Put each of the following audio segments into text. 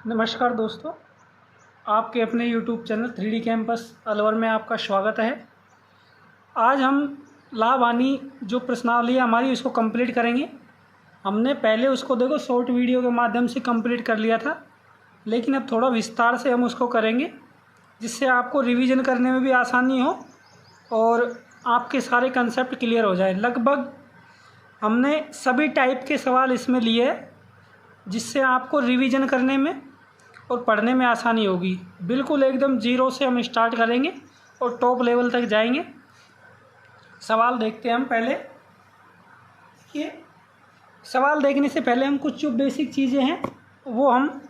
नमस्कार दोस्तों, आपके अपने YouTube channel 3D campus Alwar में आपका स्वागत है। आज हम लाभ हानि जो प्रश्नावली है हमारी उसको कंप्लीट करेंगे। हमने पहले उसको देखो शॉर्ट वीडियो के माध्यम से कंप्लीट कर लिया था, लेकिन अब थोड़ा विस्तार से हम उसको करेंगे जिससे आपको रिवीजन करने में भी आसानी हो और आपके सारे कंसेप्ट क्लियर हो जाए। लगभग हमने सभी टाइप के सवाल इसमें लिए हैं जिससे आपको रिवीजन करने में और पढ़ने में आसानी होगी। बिल्कुल एकदम जीरो से हम स्टार्ट करेंगे और टॉप लेवल तक जाएंगे। सवाल देखते हैं हम पहले। ये सवाल देखने से पहले हम कुछ जो बेसिक चीज़ें हैं वो हम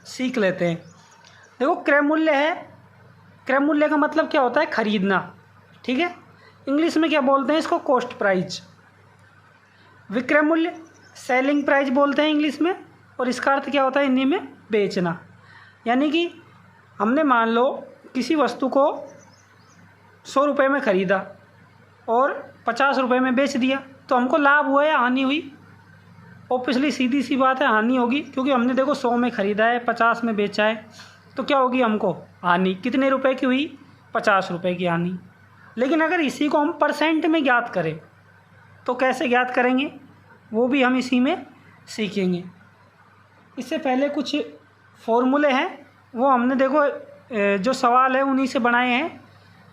सीख लेते हैं। देखो, क्रय मूल्य है। क्रय मूल्य का मतलब क्या होता है? खरीदना। ठीक है, इंग्लिश में क्या बोलते हैं इसको? Cost price. विक्रय मूल्य सेलिंग प्राइस बोलते हैं इंग्लिश में, और इसका अर्थ क्या होता है हिंदी में? बेचना। यानी कि हमने मान लो किसी वस्तु को 100 रुपये में ख़रीदा और 50 रुपये में बेच दिया, तो हमको लाभ हुआ या हानि हुई? ऑब्वियसली सीधी सी बात है, हानि होगी, क्योंकि हमने देखो 100 में ख़रीदा है, 50 में बेचा है, तो क्या होगी हमको? हानि। कितने रुपए की हुई? 50 रुपये की हानि। लेकिन अगर इसी को हम परसेंट में ज्ञात करें तो कैसे ज्ञात करेंगे, वो भी हम इसी में सीखेंगे। इससे पहले कुछ फॉर्मूले हैं, वो हमने देखो जो सवाल है उन्हीं से बनाए हैं।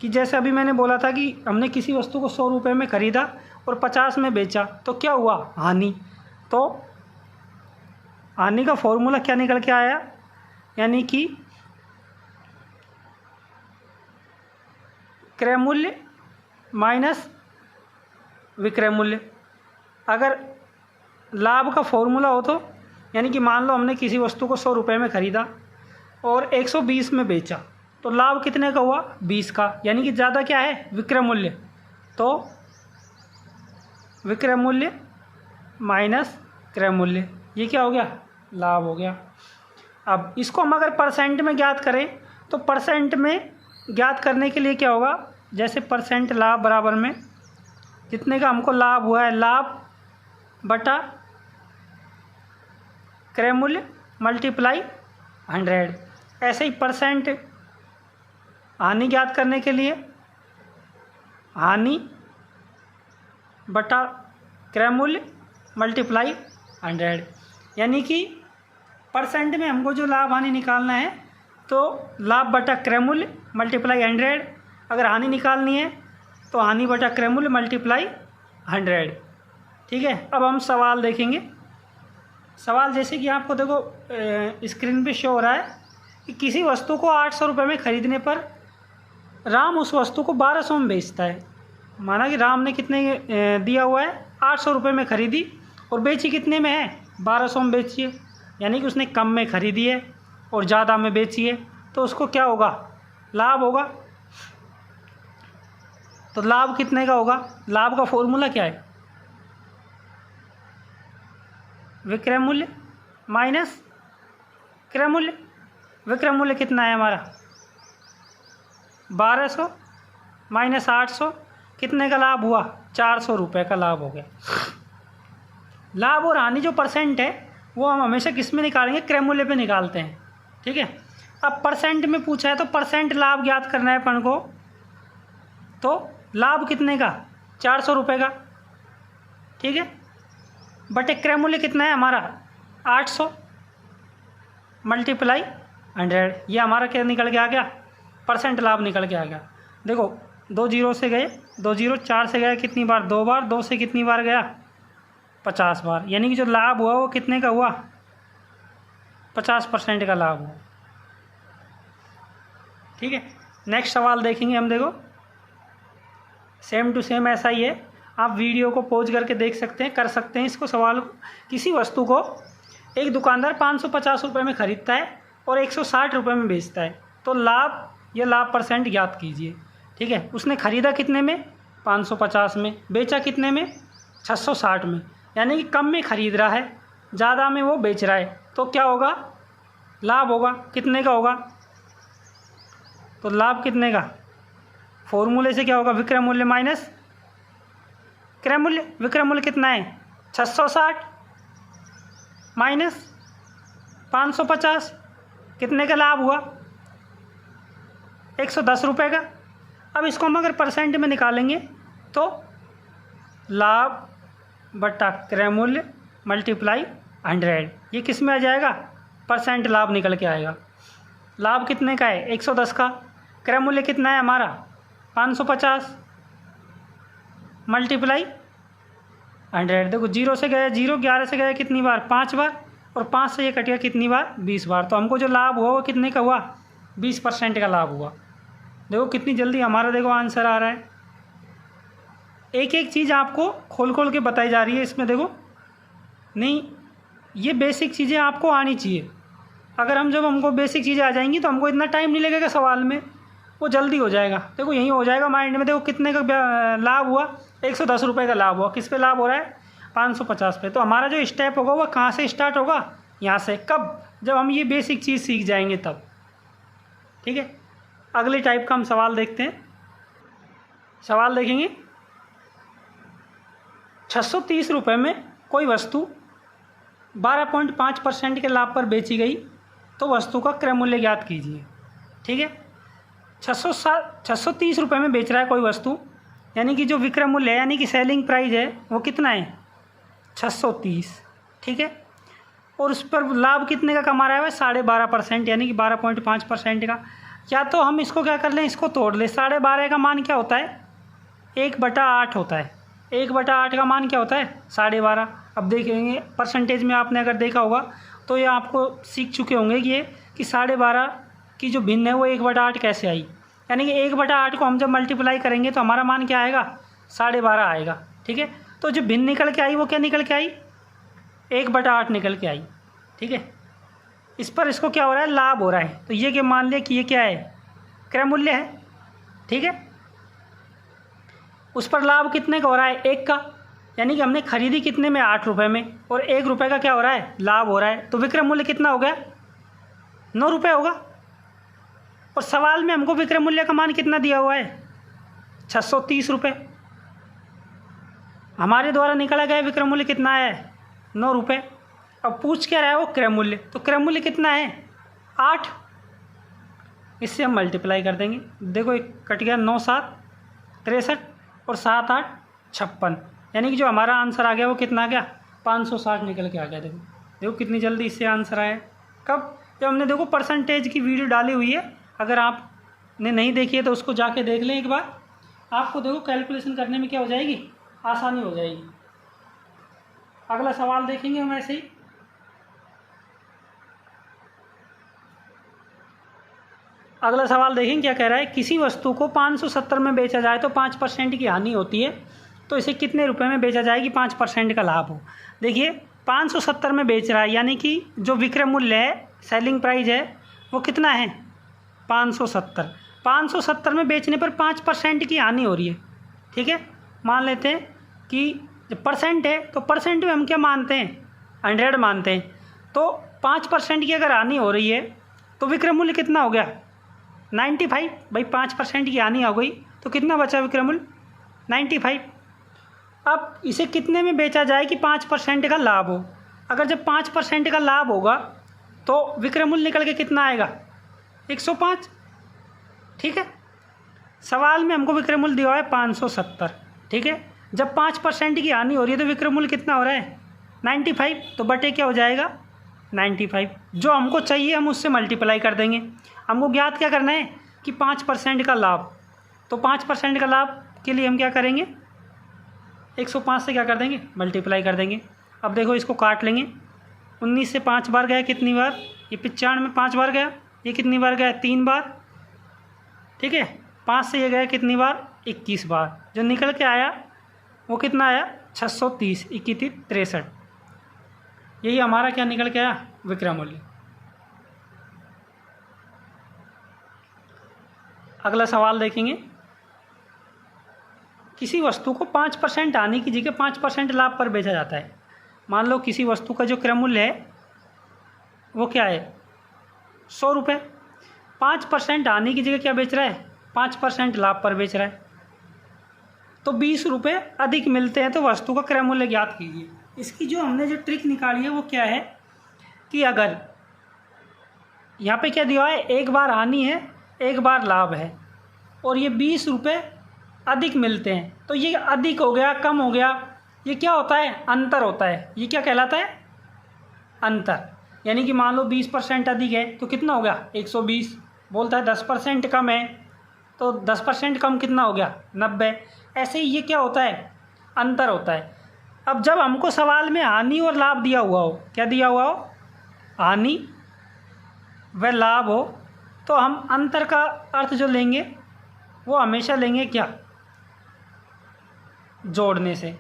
कि जैसे अभी मैंने बोला था कि हमने किसी वस्तु को 100 रुपये में ख़रीदा और 50 में बेचा, तो क्या हुआ? हानि। तो हानि का फॉर्मूला क्या निकल के आया? यानी कि क्रय मूल्य माइनस विक्रय मूल्य। अगर लाभ का फॉर्मूला हो तो यानी कि मान लो हमने किसी वस्तु को 100 रुपये में ख़रीदा और 120 में बेचा, तो लाभ कितने का हुआ? 20 का। यानी कि ज़्यादा क्या है? विक्रय मूल्य। तो विक्रय मूल्य माइनस क्रय मूल्य, ये क्या हो गया? लाभ हो गया। अब इसको हम अगर परसेंट में ज्ञात करें तो परसेंट में ज्ञात करने के लिए क्या होगा? जैसे परसेंट लाभ बराबर में जितने का हमको लाभ हुआ है, लाभ बटा क्रय मूल्य मल्टीप्लाई 100। ऐसे ही परसेंट हानि ज्ञात करने के लिए हानि बटा क्रय मूल्य मल्टीप्लाई 100। यानी कि परसेंट में हमको जो लाभ हानि निकालना है तो लाभ बटा क्रय मूल्य मल्टीप्लाई 100। अगर हानि निकालनी है तो हानि बटा क्रय मूल्य मल्टीप्लाई 100। ठीक है, अब हम सवाल देखेंगे। सवाल जैसे कि आपको देखो स्क्रीन पे शो हो रहा है कि किसी वस्तु को 800 रुपये में ख़रीदने पर राम उस वस्तु को 1200 में बेचता है। माना कि राम ने कितने दिया हुआ है? 800 रुपये में ख़रीदी और बेची कितने में है? 1200 में बेची है। यानी कि उसने कम में ख़रीदी है और ज़्यादा में बेची है, तो उसको क्या होगा? लाभ होगा। तो लाभ कितने का होगा? लाभ का फॉर्मूला क्या है? विक्रय मूल्य माइनस क्रय मूल्य। विक्रय मूल्य कितना है हमारा? 1200 माइनस 800, कितने का लाभ हुआ? 400 रुपये का लाभ हो गया। लाभ और हानि जो परसेंट है वो हम हमेशा किस में निकालेंगे? क्रय मूल्य पे निकालते हैं। ठीक है, अब परसेंट में पूछा है तो परसेंट लाभ ज्ञात करना है अपन को। तो लाभ कितने का? 400 रुपये का। ठीक है, बटे क्रय मूल्य कितना है हमारा? 800 मल्टीप्लाई 100। ये हमारा क्या निकल के आ गया? परसेंट लाभ निकल के आ गया। देखो 2 जीरो से गए, 2 जीरो, 4 से गया कितनी बार? 2 बार। 2 से कितनी बार गया? 50 बार। यानी कि जो लाभ हुआ वो कितने का हुआ? 50% का लाभ हुआ। ठीक है, नेक्स्ट सवाल देखेंगे हम। देखो सेम टू सेम ऐसा ही है, आप वीडियो को पॉज करके देख सकते हैं, कर सकते हैं इसको सवाल को। किसी वस्तु को एक दुकानदार 550 रुपये में ख़रीदता है और 160 रुपये में बेचता है, तो लाभ या लाभ परसेंट ज्ञात कीजिए। ठीक है, उसने ख़रीदा कितने में? 550 में। बेचा कितने में? 660 में। यानी कि कम में ख़रीद रहा है, ज़्यादा में वो बेच रहा है, तो क्या होगा? लाभ होगा। कितने का होगा? तो लाभ कितने का? फॉर्मूले से क्या होगा? विक्रय मूल्य माइनस क्रय मूल्य। विक्रय मूल्य कितना है? 660 माइनस 550, कितने का लाभ हुआ? 110 रुपये का। अब इसको हम अगर परसेंट में निकालेंगे तो लाभ बटा क्रय मूल्य मल्टीप्लाई 100, ये किस में आ जाएगा? परसेंट लाभ निकल के आएगा। लाभ कितने का है? 110 का। क्रय मूल्य कितना है हमारा? 550 मल्टीप्लाई 100। देखो 0 से गया 0, 11 से गया कितनी बार? 5 बार, और 5 से ये कट गया कितनी बार? 20 बार। तो हमको जो लाभ हुआ वो कितने का हुआ? 20% का लाभ हुआ। देखो कितनी जल्दी हमारा देखो आंसर आ रहा है। एक एक चीज़ आपको खोल खोल के बताई जा रही है इसमें। देखो नहीं, ये बेसिक चीज़ें आपको आनी चाहिए। अगर हमको बेसिक चीज़ें आ जाएंगी तो हमको इतना टाइम नहीं लगेगा सवाल में, वो जल्दी हो जाएगा। देखो यही हो जाएगा माइंड में। देखो कितने का लाभ हुआ? 110 रुपये का लाभ हुआ। किस पे लाभ हो रहा है? 550 पे। तो हमारा जो स्टेप होगा वो कहाँ से स्टार्ट होगा? यहाँ से। कब? जब हम ये बेसिक चीज़ सीख जाएंगे तब। ठीक है, अगले टाइप का हम सवाल देखते हैं। सवाल देखेंगे, 630 रुपये में कोई वस्तु 12.5% के लाभ पर बेची गई तो वस्तु का क्रय मूल्य ज्ञात कीजिए। ठीक है, 630 रुपये में बेच रहा है कोई वस्तु, यानी कि जो विक्रय मूल्य है यानी कि सेलिंग प्राइस है वो कितना है? 630। ठीक है, और उस पर लाभ कितने का कमा रहा है? 12.5% यानी कि 12.5% का। या तो हम इसको क्या कर लें, इसको तोड़ लें। 12.5 का मान क्या होता है? 1/8 होता है। 1/8 का मान क्या होता है? 12.5। अब देखेंगे परसेंटेज में, आपने अगर देखा होगा तो ये आपको सीख चुके होंगे कि ये कि 12.5 की जो भिन्न है वो 1/8 कैसे आई। यानी कि 1/8 को हम जब मल्टीप्लाई करेंगे तो हमारा मान क्या आएगा? 12.5 आएगा। ठीक है, तो जो भिन्न निकल के आई वो क्या निकल के आई? 1/8 निकल के आई। ठीक है, इस पर इसको क्या हो रहा है? लाभ हो रहा है। तो ये क्या मान लिया कि ये क्या है? क्रय मूल्य है। ठीक है, उस पर लाभ कितने का हो रहा है? 1 का, यानी कि हमने खरीदी कितने में? 8 रुपये में, और 1 रुपये का क्या हो रहा है? लाभ हो रहा है। तो विक्रय मूल्य कितना हो गया? 9 रुपये होगा। और सवाल में हमको विक्रय मूल्य का मान कितना दिया हुआ है? 630 रुपये। हमारे द्वारा निकाला गया विक्रय मूल्य कितना है? 9 रुपये। अब पूछ क्या रहा है वो? क्रय मूल्य। तो क्रय मूल्य कितना है? 8। इससे हम मल्टीप्लाई कर देंगे। देखो एक कट गया, 9 7 63 और 7 8 56, यानी कि जो हमारा आंसर आ गया वो कितना आ गया? 560 निकल के आ गया। देखो देखो कितनी जल्दी इससे आंसर आया। कब? जब हमने देखो परसेंटेज की वीडियो डाली हुई है, अगर आपने नहीं देखी है तो उसको जाके देख लें एक बार। आपको देखो कैलकुलेशन करने में क्या हो जाएगी? आसानी हो जाएगी। अगला सवाल देखेंगे हम ऐसे ही। अगला सवाल देखें क्या कह रहा है। किसी वस्तु को 570 में बेचा जाए तो 5% की हानि होती है, तो इसे कितने रुपए में बेचा जाए कि 5% का लाभ हो। देखिए 570 में बेच रहा है, यानी कि जो विक्रय मूल्य है, सेलिंग प्राइस है, वो कितना है? 570। 570 में बेचने पर 5% की हानि हो रही है। ठीक है, मान लेते हैं कि जब परसेंट है तो परसेंट में हम क्या मानते हैं? 100 मानते हैं। तो 5% की अगर हानि हो रही है तो विक्रय मूल्य कितना हो गया? 95। भाई 5% की हानि हो गई तो कितना बचा विक्रय मूल्य? 95। अब इसे कितने में बेचा जाए कि 5% का लाभ हो। अगर जब 5% का लाभ होगा तो विक्रय मूल्य निकल के कितना आएगा? 105। ठीक है, सवाल में हमको विक्रय मूल्य दिया है 570। ठीक है, जब 5% की हानि हो रही है तो विक्रय मूल्य कितना हो रहा है? 95। तो बटे क्या हो जाएगा? 95। जो हमको चाहिए हम उससे मल्टीप्लाई कर देंगे। हमको ज्ञात क्या करना है कि 5% का लाभ। तो 5% का लाभ के लिए हम क्या करेंगे? 105 से क्या कर देंगे? मल्टीप्लाई कर देंगे। अब देखो इसको काट लेंगे। 19 से 5 बार गया कितनी बार? ये 95 में 5 बार गया। ये कितनी बार गया? 3 बार। ठीक है, 5 से ये गया कितनी बार? 21 बार। जो निकल के आया वो कितना आया? 630 21 63। यही हमारा क्या निकल के आया? विक्रय मूल्य। अगला सवाल देखेंगे। किसी वस्तु को 5% हानि की जगह 5% लाभ पर बेचा जाता है। मान लो किसी वस्तु का जो क्रय मूल्य है वो क्या है? 100 रुपये। 5% हानि की जगह क्या बेच रहा है? 5% लाभ पर बेच रहा है। तो 20 रुपये अधिक मिलते हैं, तो वस्तु का क्रय मूल्य ज्ञात कीजिए। इसकी जो हमने जो ट्रिक निकाली है वो क्या है कि अगर यहाँ पे क्या दिया हुआ है, एक बार हानि है एक बार लाभ है, और ये 20 रुपये अधिक मिलते हैं। तो ये अधिक हो गया कम हो गया, ये क्या होता है, अंतर होता है। ये क्या कहलाता है, अंतर। यानी कि मान लो 20% अधिक है तो कितना हो गया 120, बोलता है 10% कम है तो 10% कम कितना हो गया 90। ऐसे ही ये क्या होता है, अंतर होता है। अब जब हमको सवाल में हानि और लाभ दिया हुआ हो, क्या दिया हुआ हो, हानि व लाभ हो, तो हम अंतर का अर्थ जो लेंगे वो हमेशा लेंगे क्या, जोड़ने से।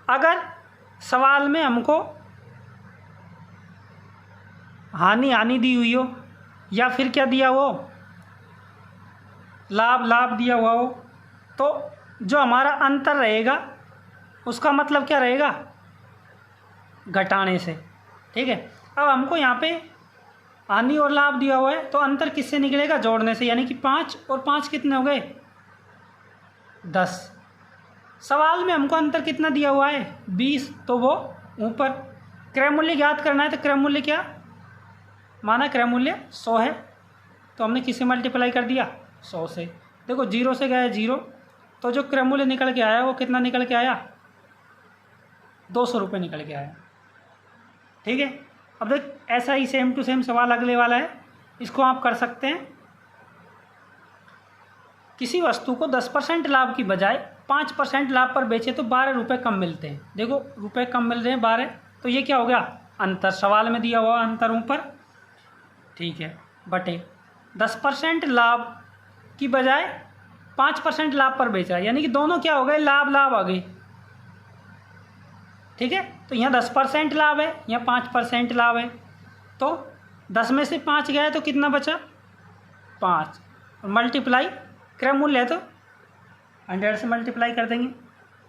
अगर सवाल में हमको हानि दी हुई हो या फिर क्या दिया हुआ हो, लाभ दिया हुआ हो, तो जो हमारा अंतर रहेगा उसका मतलब क्या रहेगा, घटाने से। ठीक है। अब हमको यहाँ पे हानि और लाभ दिया हुआ है तो अंतर किससे निकलेगा, जोड़ने से। यानी कि 5 और 5 कितने हो गए 10। सवाल में हमको अंतर कितना दिया हुआ है 20, तो वो ऊपर। क्रय मूल्य ज्ञात करना है तो क्रय मूल्य क्या माना, क्रय मूल्य 100 है, तो हमने किससे मल्टीप्लाई कर दिया 100 से। देखो 0 से गया 0, तो जो क्रय मूल्य निकल के आया वो कितना निकल के आया, 200 रुपये निकल के आया। ठीक है। अब देख ऐसा ही सेम टू सेम सवाल अगले वाला है, इसको आप कर सकते हैं। किसी वस्तु को 10% लाभ की बजाय 5% लाभ पर बेचे तो 12 रुपये कम मिलते हैं। देखो रुपये कम मिल रहे हैं 12, तो ये क्या हो गया, अंतर। सवाल में दिया हुआ अंतर ऊपर, ठीक है, बटे 10% लाभ की बजाय 5% लाभ पर बेचा, यानी कि दोनों क्या हो गए, लाभ आ गए। ठीक है। तो यहाँ 10% लाभ है, यहाँ 5% लाभ है, तो 10 में से 5 गया तो कितना बचा 5, और मल्टीप्लाई क्रय मूल्य है तो 100 से मल्टीप्लाई कर देंगे।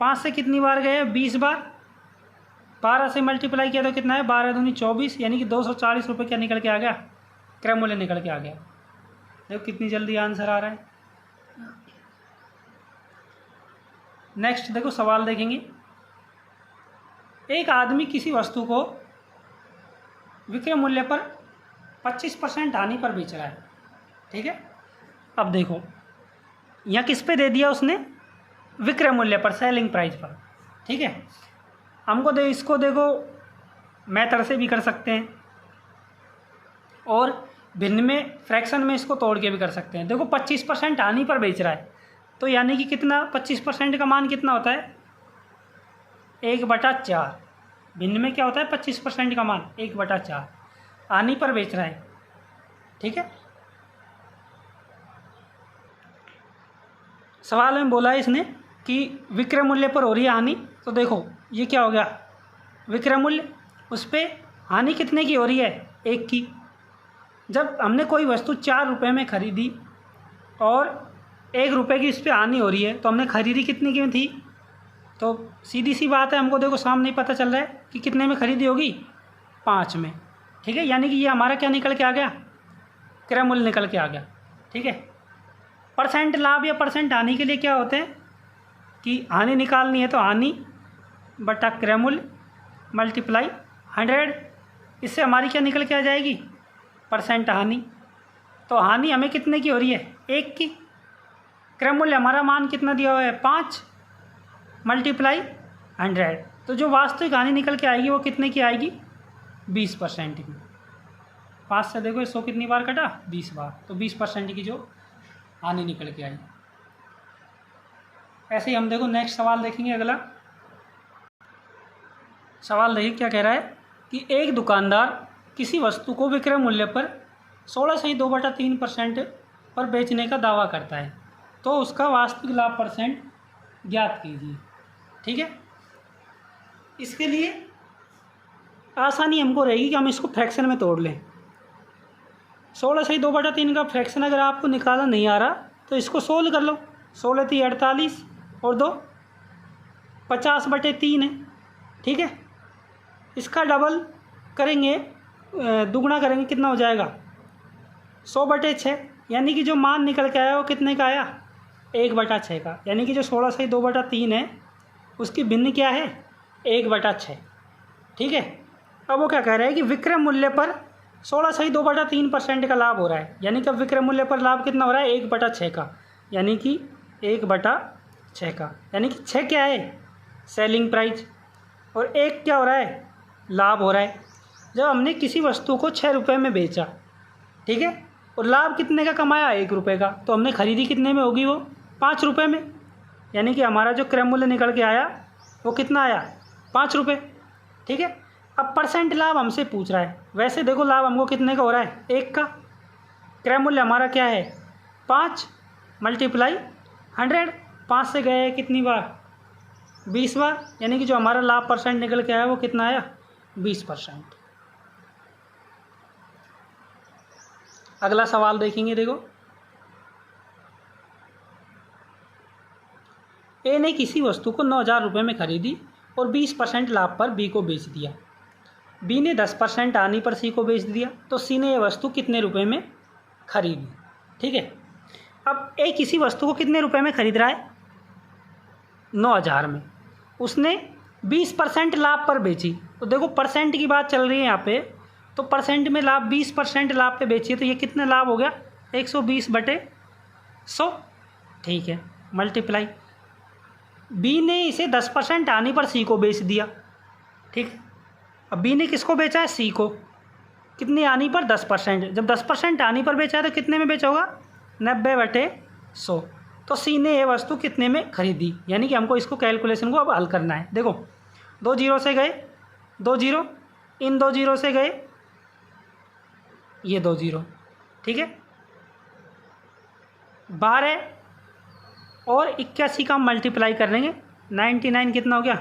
5 से कितनी बार गए 20 बार, 12 से मल्टीप्लाई किया तो कितना है 12 दूनी 24, यानी कि 240 रुपये क्या निकल के आ गया, क्रय मूल्य निकल के आ गया। देखो कितनी जल्दी आंसर आ रहा है। नेक्स्ट देखो सवाल देखेंगे। एक आदमी किसी वस्तु को विक्रय मूल्य पर 25% हानि पर बेच रहा है। ठीक है। अब देखो यहाँ किस पे दे दिया उसने, विक्रय मूल्य पर, सेलिंग प्राइस पर। ठीक है। हमको इसको देखो मेथड से भी कर सकते हैं और भिन्न में फ्रैक्शन में इसको तोड़ के भी कर सकते हैं। देखो 25% हानि पर बेच रहा है, तो यानी कि कितना 25% का मान कितना होता है 1/4। भिन्न में क्या होता है 25% का मान 1/4, हानि पर बेच रहा है। ठीक है। सवाल में बोला है इसने कि विक्रय मूल्य पर हो रही है हानि, तो देखो ये क्या हो गया विक्रय मूल्य, उस पर हानि कितने की हो रही है 1 की। जब हमने कोई वस्तु 4 रुपये में खरीदी और 1 रुपये की इस पर हानि हो रही है, तो हमने खरीदी कितने की थी, तो सीधी सी बात है, हमको देखो सामने ही पता चल रहा है कि कितने में खरीदी होगी 5 में। ठीक है। यानी कि ये हमारा क्या निकल के आ गया, क्रय मूल्य निकल के आ गया। ठीक है। परसेंट लाभ या परसेंट हानि के लिए क्या होते हैं कि हानि निकालनी है तो हानि बटा क्रय मूल्य मल्टीप्लाई 100, इससे हमारी क्या निकल के आ जाएगी परसेंट हानि। तो हानि हमें कितने की हो रही है 1 की, क्रय मूल्य हमारा मान कितना दिया हुआ है 5 मल्टीप्लाई 100, तो जो वास्तविक हानि निकल के आएगी वो कितने की आएगी 20% की। 5 से देखो 100 कितनी बार कटा 20 बार, तो 20% की जो हानि निकल के आई। ऐसे ही हम देखो नेक्स्ट सवाल देखेंगे। अगला सवाल देखिए क्या कह रहा है कि एक दुकानदार किसी वस्तु को विक्रय मूल्य पर 16.2/3% पर बेचने का दावा करता है, तो उसका वास्तविक लाभ परसेंट ज्ञात कीजिए। ठीक है। इसके लिए आसानी हमको रहेगी कि हम इसको फ्रैक्शन में तोड़ लें। 16/2/3 का फ्रैक्शन अगर आपको निकाला नहीं आ रहा तो इसको सोल्व कर लो। 16 × 48 और 2 50/3 है। ठीक है। इसका डबल करेंगे, दुगना करेंगे, कितना हो जाएगा 100/6, यानी कि जो मान निकल के आया वो कितने का आया 1/6 का। यानी कि जो 16/2/3 है उसकी भिन्न क्या है 1/6। ठीक है। अब वो क्या कह रहा है कि विक्रय मूल्य पर 16 सही 2/3% का लाभ हो रहा है। यानी कि अब विक्रय मूल्य पर लाभ कितना हो रहा है? 1/6 का, यानी कि 1/6 का, यानी कि 6 क्या है? सेलिंग प्राइस, और 1 क्या हो रहा है? लाभ हो रहा है। जब हमने किसी वस्तु को 6 रुपये में बेचा, ठीक है, और लाभ कितने का कमाया? 1 रुपये का, तो हमने खरीदी कितने में होगी? वो 5 रुपये में। यानी कि हमारा जो क्रय मूल्य निकल के आया वो कितना आया? 5 रुपये। ठीक है, अब परसेंट लाभ हमसे पूछ रहा है। वैसे देखो लाभ हमको कितने का हो रहा है? 1 का। क्रय मूल्य हमारा क्या है? 5 × 100। 5 से गए कितनी बार? 20 बार। यानी कि जो हमारा लाभ परसेंट निकल के आया वो कितना आया? 20%। अगला सवाल देखेंगे। देखो, ए ने किसी वस्तु को 9,000 रुपये में खरीदी और 20% लाभ पर बी को बेच दिया। बी ने 10% हानि पर सी को बेच दिया, तो सी ने यह वस्तु कितने रुपए में खरीदी? ठीक है, अब ए किसी वस्तु को कितने रुपए में खरीद रहा है? 9,000 में। उसने 20% लाभ पर बेची, तो देखो परसेंट की बात चल रही है यहाँ पे, तो परसेंट में लाभ 20% लाभ पे बेची है, तो ये कितना लाभ हो गया? 120/100। ठीक है, मल्टीप्लाई। बी ने इसे 10% हानि पर सी को बेच दिया। ठीक है, अब बी ने किसको बेचा है? सी को। कितनी हानि पर? 10%। जब 10% हानि पर बेचा है तो कितने में बेचा होगा? 90/100। तो सी ने ये वस्तु कितने में खरीदी? यानी कि हमको इसको कैलकुलेशन को अब हल करना है। देखो, 2 जीरो से गए 2 जीरो, इन 2 जीरो से गए ये 2 जीरो। ठीक है, 12 और 81 का हम मल्टीप्लाई कर लेंगे। 99 कितना हो गया?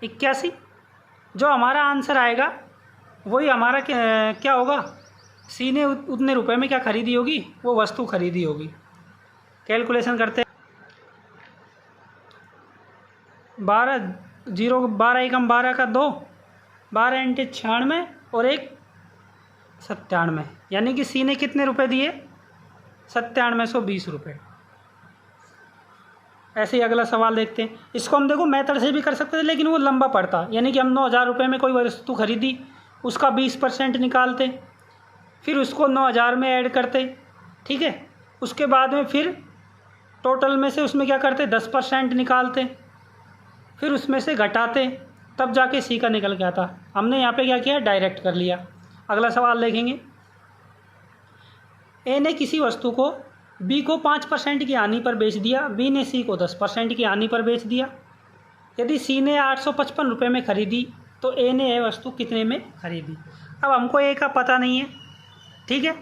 81। जो हमारा आंसर आएगा वही हमारा क्या होगा? सी ने उतने रुपए में क्या खरीदी होगी? वो वस्तु खरीदी होगी। कैलकुलेशन करते हैं। 12 जीरो, 12 एकम 12 का 2, 12 × 96 और 1 97। यानी कि सी ने कितने रुपए दिए? 9720 रुपये। ऐसे ही अगला सवाल देखते हैं। इसको हम देखो मेथड से भी कर सकते थे, लेकिन वो लंबा पड़ता। यानी कि हम 9,000 रुपये में कोई वस्तु खरीदी, उसका 20% निकालते, फिर उसको 9,000 में ऐड करते। ठीक है, उसके बाद में फिर टोटल में से उसमें क्या करते? 10% निकालते, फिर उसमें से घटाते, तब जाके सी का निकल के आता। हमने यहाँ पे क्या किया? डायरेक्ट कर लिया। अगला सवाल देखेंगे। ए ने किसी वस्तु को बी को 5% की हानि पर बेच दिया, बी ने सी को 10% की हानि पर बेच दिया। यदि सी ने 855 रुपये में खरीदी, तो ए ने यह वस्तु कितने में खरीदी? अब हमको ए का पता नहीं है। ठीक है,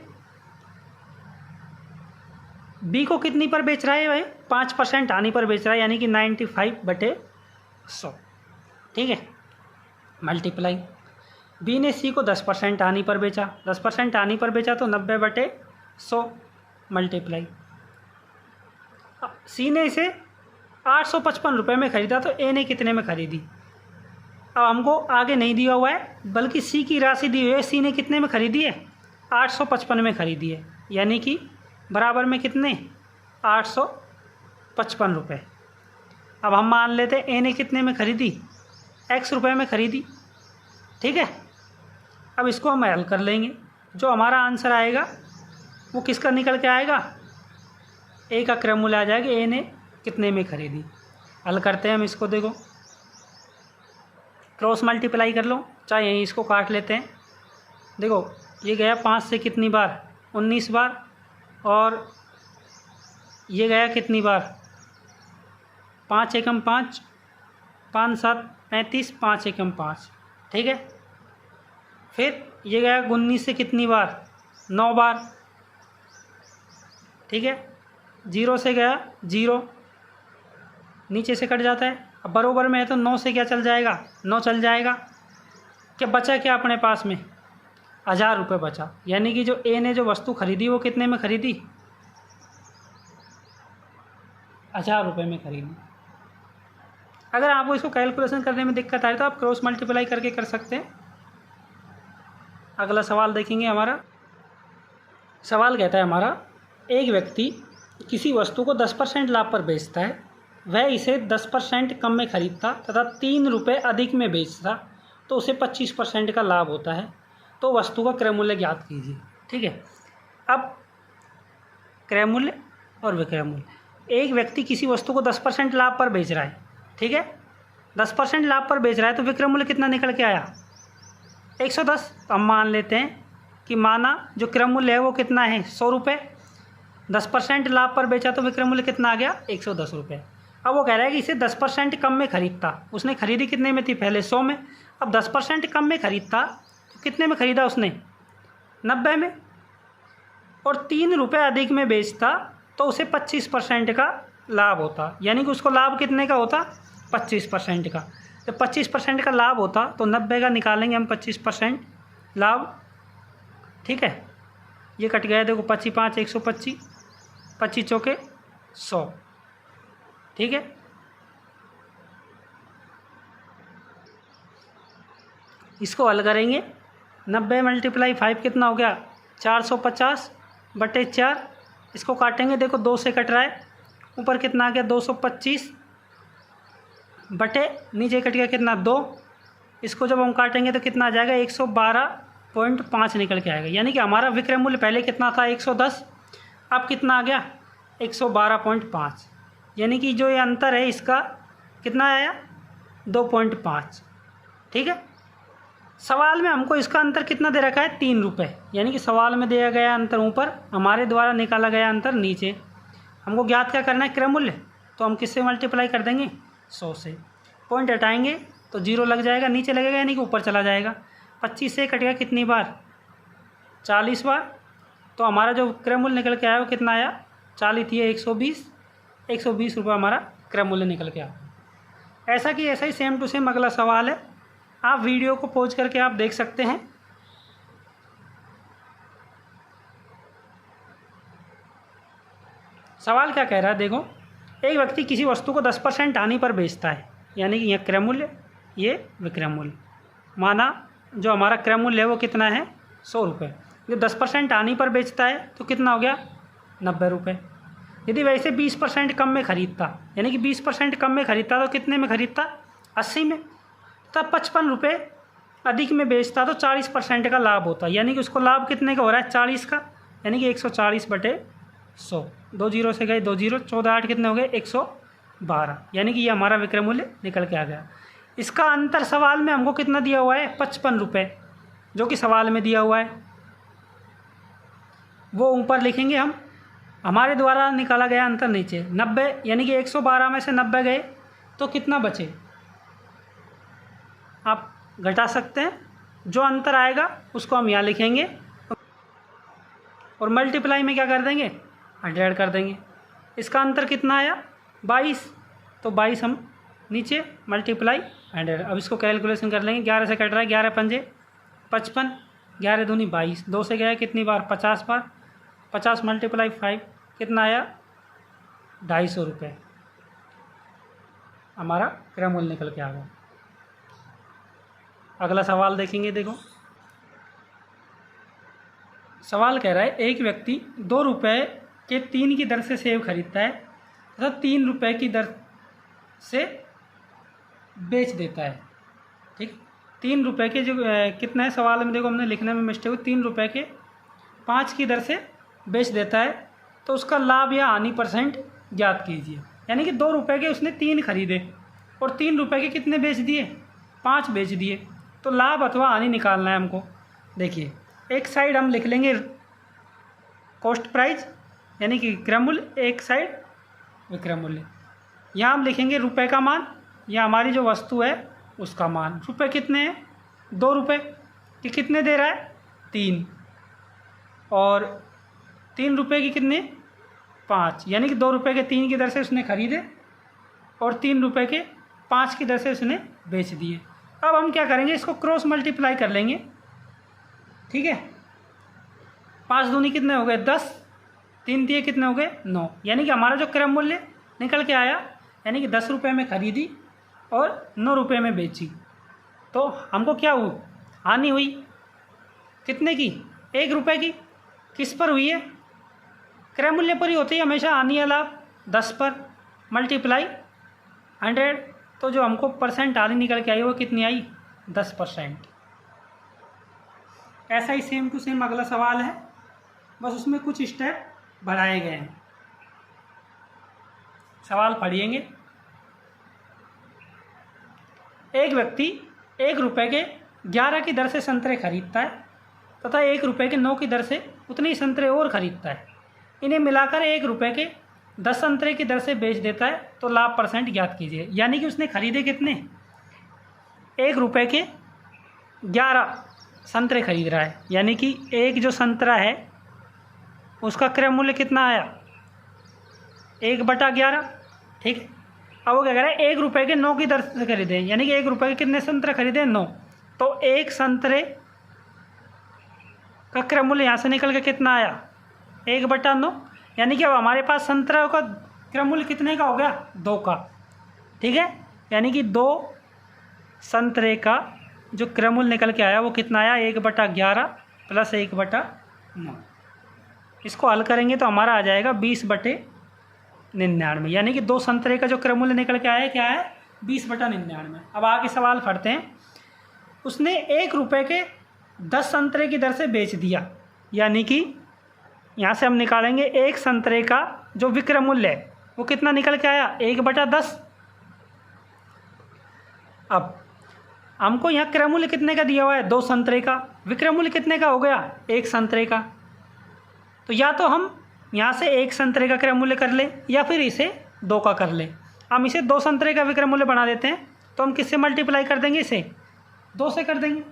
बी को कितनी पर बेच रहा है? भाई 5% हानि पर बेच रहा है, यानी कि 95/100। ठीक है, मल्टीप्लाई। बी ने सी को 10% हानि पर बेचा, 10% हानि पर बेचा तो 90/100 मल्टीप्लाई। सी ने इसे 855 रुपये में ख़रीदा, तो ए ने कितने में ख़रीदी? अब हमको आगे नहीं दिया हुआ है, बल्कि सी की राशि दी हुई है। सी ने कितने में ख़रीदी है? 855 में ख़रीदी है, यानी कि बराबर में कितने? 855 रुपये। अब हम मान लेते हैं ए ने कितने में ख़रीदी? x रुपये में ख़रीदी। ठीक है, अब इसको हम हल कर लेंगे। जो हमारा आंसर आएगा वो किसका निकल के आएगा? ए का क्रय मूल्य आ जाएगा, ए ने कितने में खरीदी। हल करते हैं हम इसको। देखो, क्रॉस मल्टीप्लाई कर लो, चाहे यहीं इसको काट लेते हैं। देखो, ये गया 5 से कितनी बार? 19 बार। और ये गया कितनी बार? 5 एकम 5, 5 7 35, 5 एकम 5। ठीक है, फिर ये गया 19 से कितनी बार? 9 बार। ठीक है, 0 से गया 0, नीचे से कट जाता है। अब बरोबर में है तो 9 से क्या चल जाएगा? 9 चल जाएगा। क्या बचा? क्या अपने पास में 1000 रुपये बचा। यानी कि जो ए ने जो वस्तु खरीदी वो कितने में खरीदी? 1000 रुपये में खरीदी। अगर आपको इसको कैलकुलेशन करने में दिक्कत आए तो आप क्रॉस मल्टीप्लाई करके कर सकते हैं। अगला सवाल देखेंगे। हमारा सवाल कहता है हमारा, एक व्यक्ति किसी वस्तु को 10% लाभ पर बेचता है, वह इसे 10% कम में खरीदता तथा 3 रुपये अधिक में बेचता, तो उसे 25% का लाभ होता है। तो वस्तु का क्रय मूल्य ज्ञात कीजिए। ठीक है, अब क्रय मूल्य और विक्रय मूल्य, एक व्यक्ति किसी वस्तु को 10% लाभ पर बेच रहा है। ठीक है, 10% लाभ पर बेच रहा है तो विक्रय मूल्य कितना निकल के आया? 110। तो हम मान लेते हैं कि माना जो क्रय मूल्य है वो कितना है? 100 रुपये। 10% लाभ पर बेचा तो विक्रय मूल्य कितना आ गया? 110 रुपये। अब वो कह रहा है कि इसे 10% कम में खरीदता। उसने खरीदी कितने में थी? पहले 100 में। अब 10% कम में खरीदता तो कितने में खरीदा उसने? 90 में। और 3 रुपये अधिक में बेचता तो उसे 25% का लाभ होता। यानी कि उसको लाभ कितने का होता? 25% का। जब 25% का लाभ होता तो 90 का निकालेंगे हम 25% लाभ। ठीक है, ये कट गया, देखो 25 5 125, 25 चौके 100। ठीक है, इसको हल करेंगे। 90 × 5 कितना हो गया? 450/4। इसको काटेंगे, देखो 2 से कट रहा है, ऊपर कितना आ गया? 225 बटे नीचे कट गया कितना? 2। इसको जब हम काटेंगे तो कितना आ जाएगा? 112.5 निकल के आएगा। यानी कि हमारा विक्रय मूल्य पहले कितना था? 110, अब कितना आ गया? 112.5। यानी कि जो ये अंतर है इसका कितना आया? 2.5। ठीक है, सवाल में हमको इसका अंतर कितना दे रखा है? 3 रुपये। यानी कि सवाल में दिया गया अंतर ऊपर, हमारे द्वारा निकाला गया अंतर नीचे। हमको ज्ञात क्या करना है? क्रय मूल्य। तो हम किससे मल्टीप्लाई कर देंगे? 100 से। पॉइंट हटाएंगे तो 0 लग जाएगा, नीचे लगेगा यानी कि ऊपर चला जाएगा। 25 से कटेगा कितनी बार? 40 बार। तो हमारा जो क्रय मूल्य निकल के आया वो कितना आया? 40 थी 120 रुपये हमारा क्रय मूल्य निकल के आया। ऐसा कि ऐसा ही सेम टू सेम अगला सवाल है, आप वीडियो को पॉज करके आप देख सकते हैं। सवाल क्या कह रहा है? देखो, एक व्यक्ति किसी वस्तु को 10% हानि पर बेचता है। यानी कि यह क्रय मूल्य, ये विक्रय मूल्य। माना जो हमारा क्रय मूल्य है वो कितना है? 100 रुपये। जो 10% हानि पर बेचता है तो कितना हो गया? 90 रुपये। यदि वैसे 20% कम में खरीदता, यानी कि 20% कम में खरीदता तो कितने में खरीदता? 80 में। तब 55 रुपये अधिक में बेचता तो 40% का लाभ होता। यानी कि उसको लाभ कितने का हो रहा है? 40 का। यानी कि 140/100। 2 जीरो से गए 2 जीरो, 14 8 कितने हो गए? 112। यानी कि ये हमारा विक्रय मूल्य निकल के आ गया। इसका अंतर सवाल में हमको कितना दिया हुआ है? 55 रुपये, जो कि सवाल में दिया हुआ है। वो ऊपर लिखेंगे हम, हमारे द्वारा निकाला गया अंतर नीचे। 90, यानी कि 112 में से 90 गए तो कितना बचे? आप घटा सकते हैं। जो अंतर आएगा उसको हम यहाँ लिखेंगे और मल्टीप्लाई में क्या कर देंगे? 100 कर देंगे। इसका अंतर कितना आया? 22। तो 22 हम नीचे मल्टीप्लाई 100। अब इसको कैलकुलेशन कर लेंगे। 11 से कट रहा है, 11 पंजे 55, 11 दूनी 22, 2 से गया कितनी बार? 50 बार। 50 × 5 कितना आया? 250 रुपये हमारा क्रय मूल्य निकल के आ गया। अगला सवाल देखेंगे। देखो, सवाल कह रहा है एक व्यक्ति 2 रुपये के 3 की दर से सेब खरीदता है तथा 3 रुपये की दर से बेच देता है। ठीक, 3 रुपये के जो कितना है सवाल में, देखो हमने लिखने में मिस्टेक हुई। 3 रुपये के 5 की दर से बेच देता है तो उसका लाभ या हानि % ज्ञात कीजिए। यानी कि 2 रुपये के उसने 3 खरीदे और 3 रुपये के कितने बेच दिए? 5 बेच दिए। तो लाभ अथवा हानि निकालना है हमको। देखिए, एक साइड हम लिख लेंगे कॉस्ट प्राइस यानी कि क्रय मूल्य, एक साइड विक्रय मूल्य। यहाँ हम लिखेंगे रुपए का मान या हमारी जो वस्तु है उसका मान। रुपए कितने हैं? 2 रुपये कि कितने दे रहा है? 3। और 3 रुपये की कितने? 5। यानी कि 2 रुपये के 3 की दर से उसने खरीदे और 3 रुपये के 5 की दर से उसने बेच दिए। अब हम क्या करेंगे? इसको क्रॉस मल्टीप्लाई कर लेंगे। ठीक है, 5 दूनी कितने हो गए? 10, 3 दिए कितने हो गए? 9। यानी कि हमारा जो क्रय मूल्य निकल के आया, यानी कि 10 रुपये में खरीदी और 9 रुपये में बेची, तो हमको क्या हुई? हानि हुई। कितने की? 1 रुपये की। किस पर हुई है? क्रय मूल्य पर ही होती है हमेशा हानि या लाभ। 10 पर मल्टीप्लाई 100, तो जो हमको % हानि निकल के आई वो कितनी आई? 10%। ऐसा ही सेम टू सेम अगला सवाल है, बस उसमें कुछ स्टेप बढ़ाए गए हैं। सवाल पढ़िएंगे। एक व्यक्ति 1 रुपये के 11 की दर से संतरे खरीदता है तथा 1 रुपये के 9 की दर से उतने ही संतरे और खरीदता है। इन्हें मिलाकर 1 रुपये के 10 संतरे की दर से बेच देता है, तो लाभ परसेंट ज्ञात कीजिए। यानी कि उसने खरीदे कितने, 1 रुपये के 11 संतरे खरीद रहा है, यानी कि एक जो संतरा है उसका क्रय मूल्य कितना आया, 1/11। ठीक है। अब वो क्या कह रहा है, 1 रुपये के 9 की दर से खरीदे, यानी कि 1 रुपये के कितने संतरे खरीदे, 9। तो एक संतरे का क्रय मूल्य यहाँ से निकल के कितना आया, 1/9। यानी कि अब हमारे पास संतरा का क्रय मूल्य कितने का हो गया, 2 का। ठीक है। यानी कि 2 संतरे का जो क्रय मूल्य निकल के आया वो कितना आया, 1/11 प्लस 1/9। इसको हल करेंगे तो हमारा आ जाएगा 20/99। यानी कि 2 संतरे का जो क्रय मूल्य निकल के आया क्या है, 20/99। अब आगे सवाल पढ़ते हैं। उसने 1 रुपये के 10 संतरे की दर से बेच दिया, यानी कि यहाँ से हम निकालेंगे एक संतरे का जो विक्रय मूल्य है वो कितना निकल के आया, 1/10। अब हमको यहाँ क्रय मूल्य कितने का दिया हुआ है, 2 संतरे का। विक्रय मूल्य कितने का हो गया, 1 संतरे का। तो या तो हम यहाँ से 1 संतरे का क्रय मूल्य कर ले या फिर इसे 2 का कर ले। हम इसे 2 संतरे का विक्रय मूल्य बना देते हैं, तो हम किससे मल्टीप्लाई कर देंगे, इसे 2 से कर देंगे।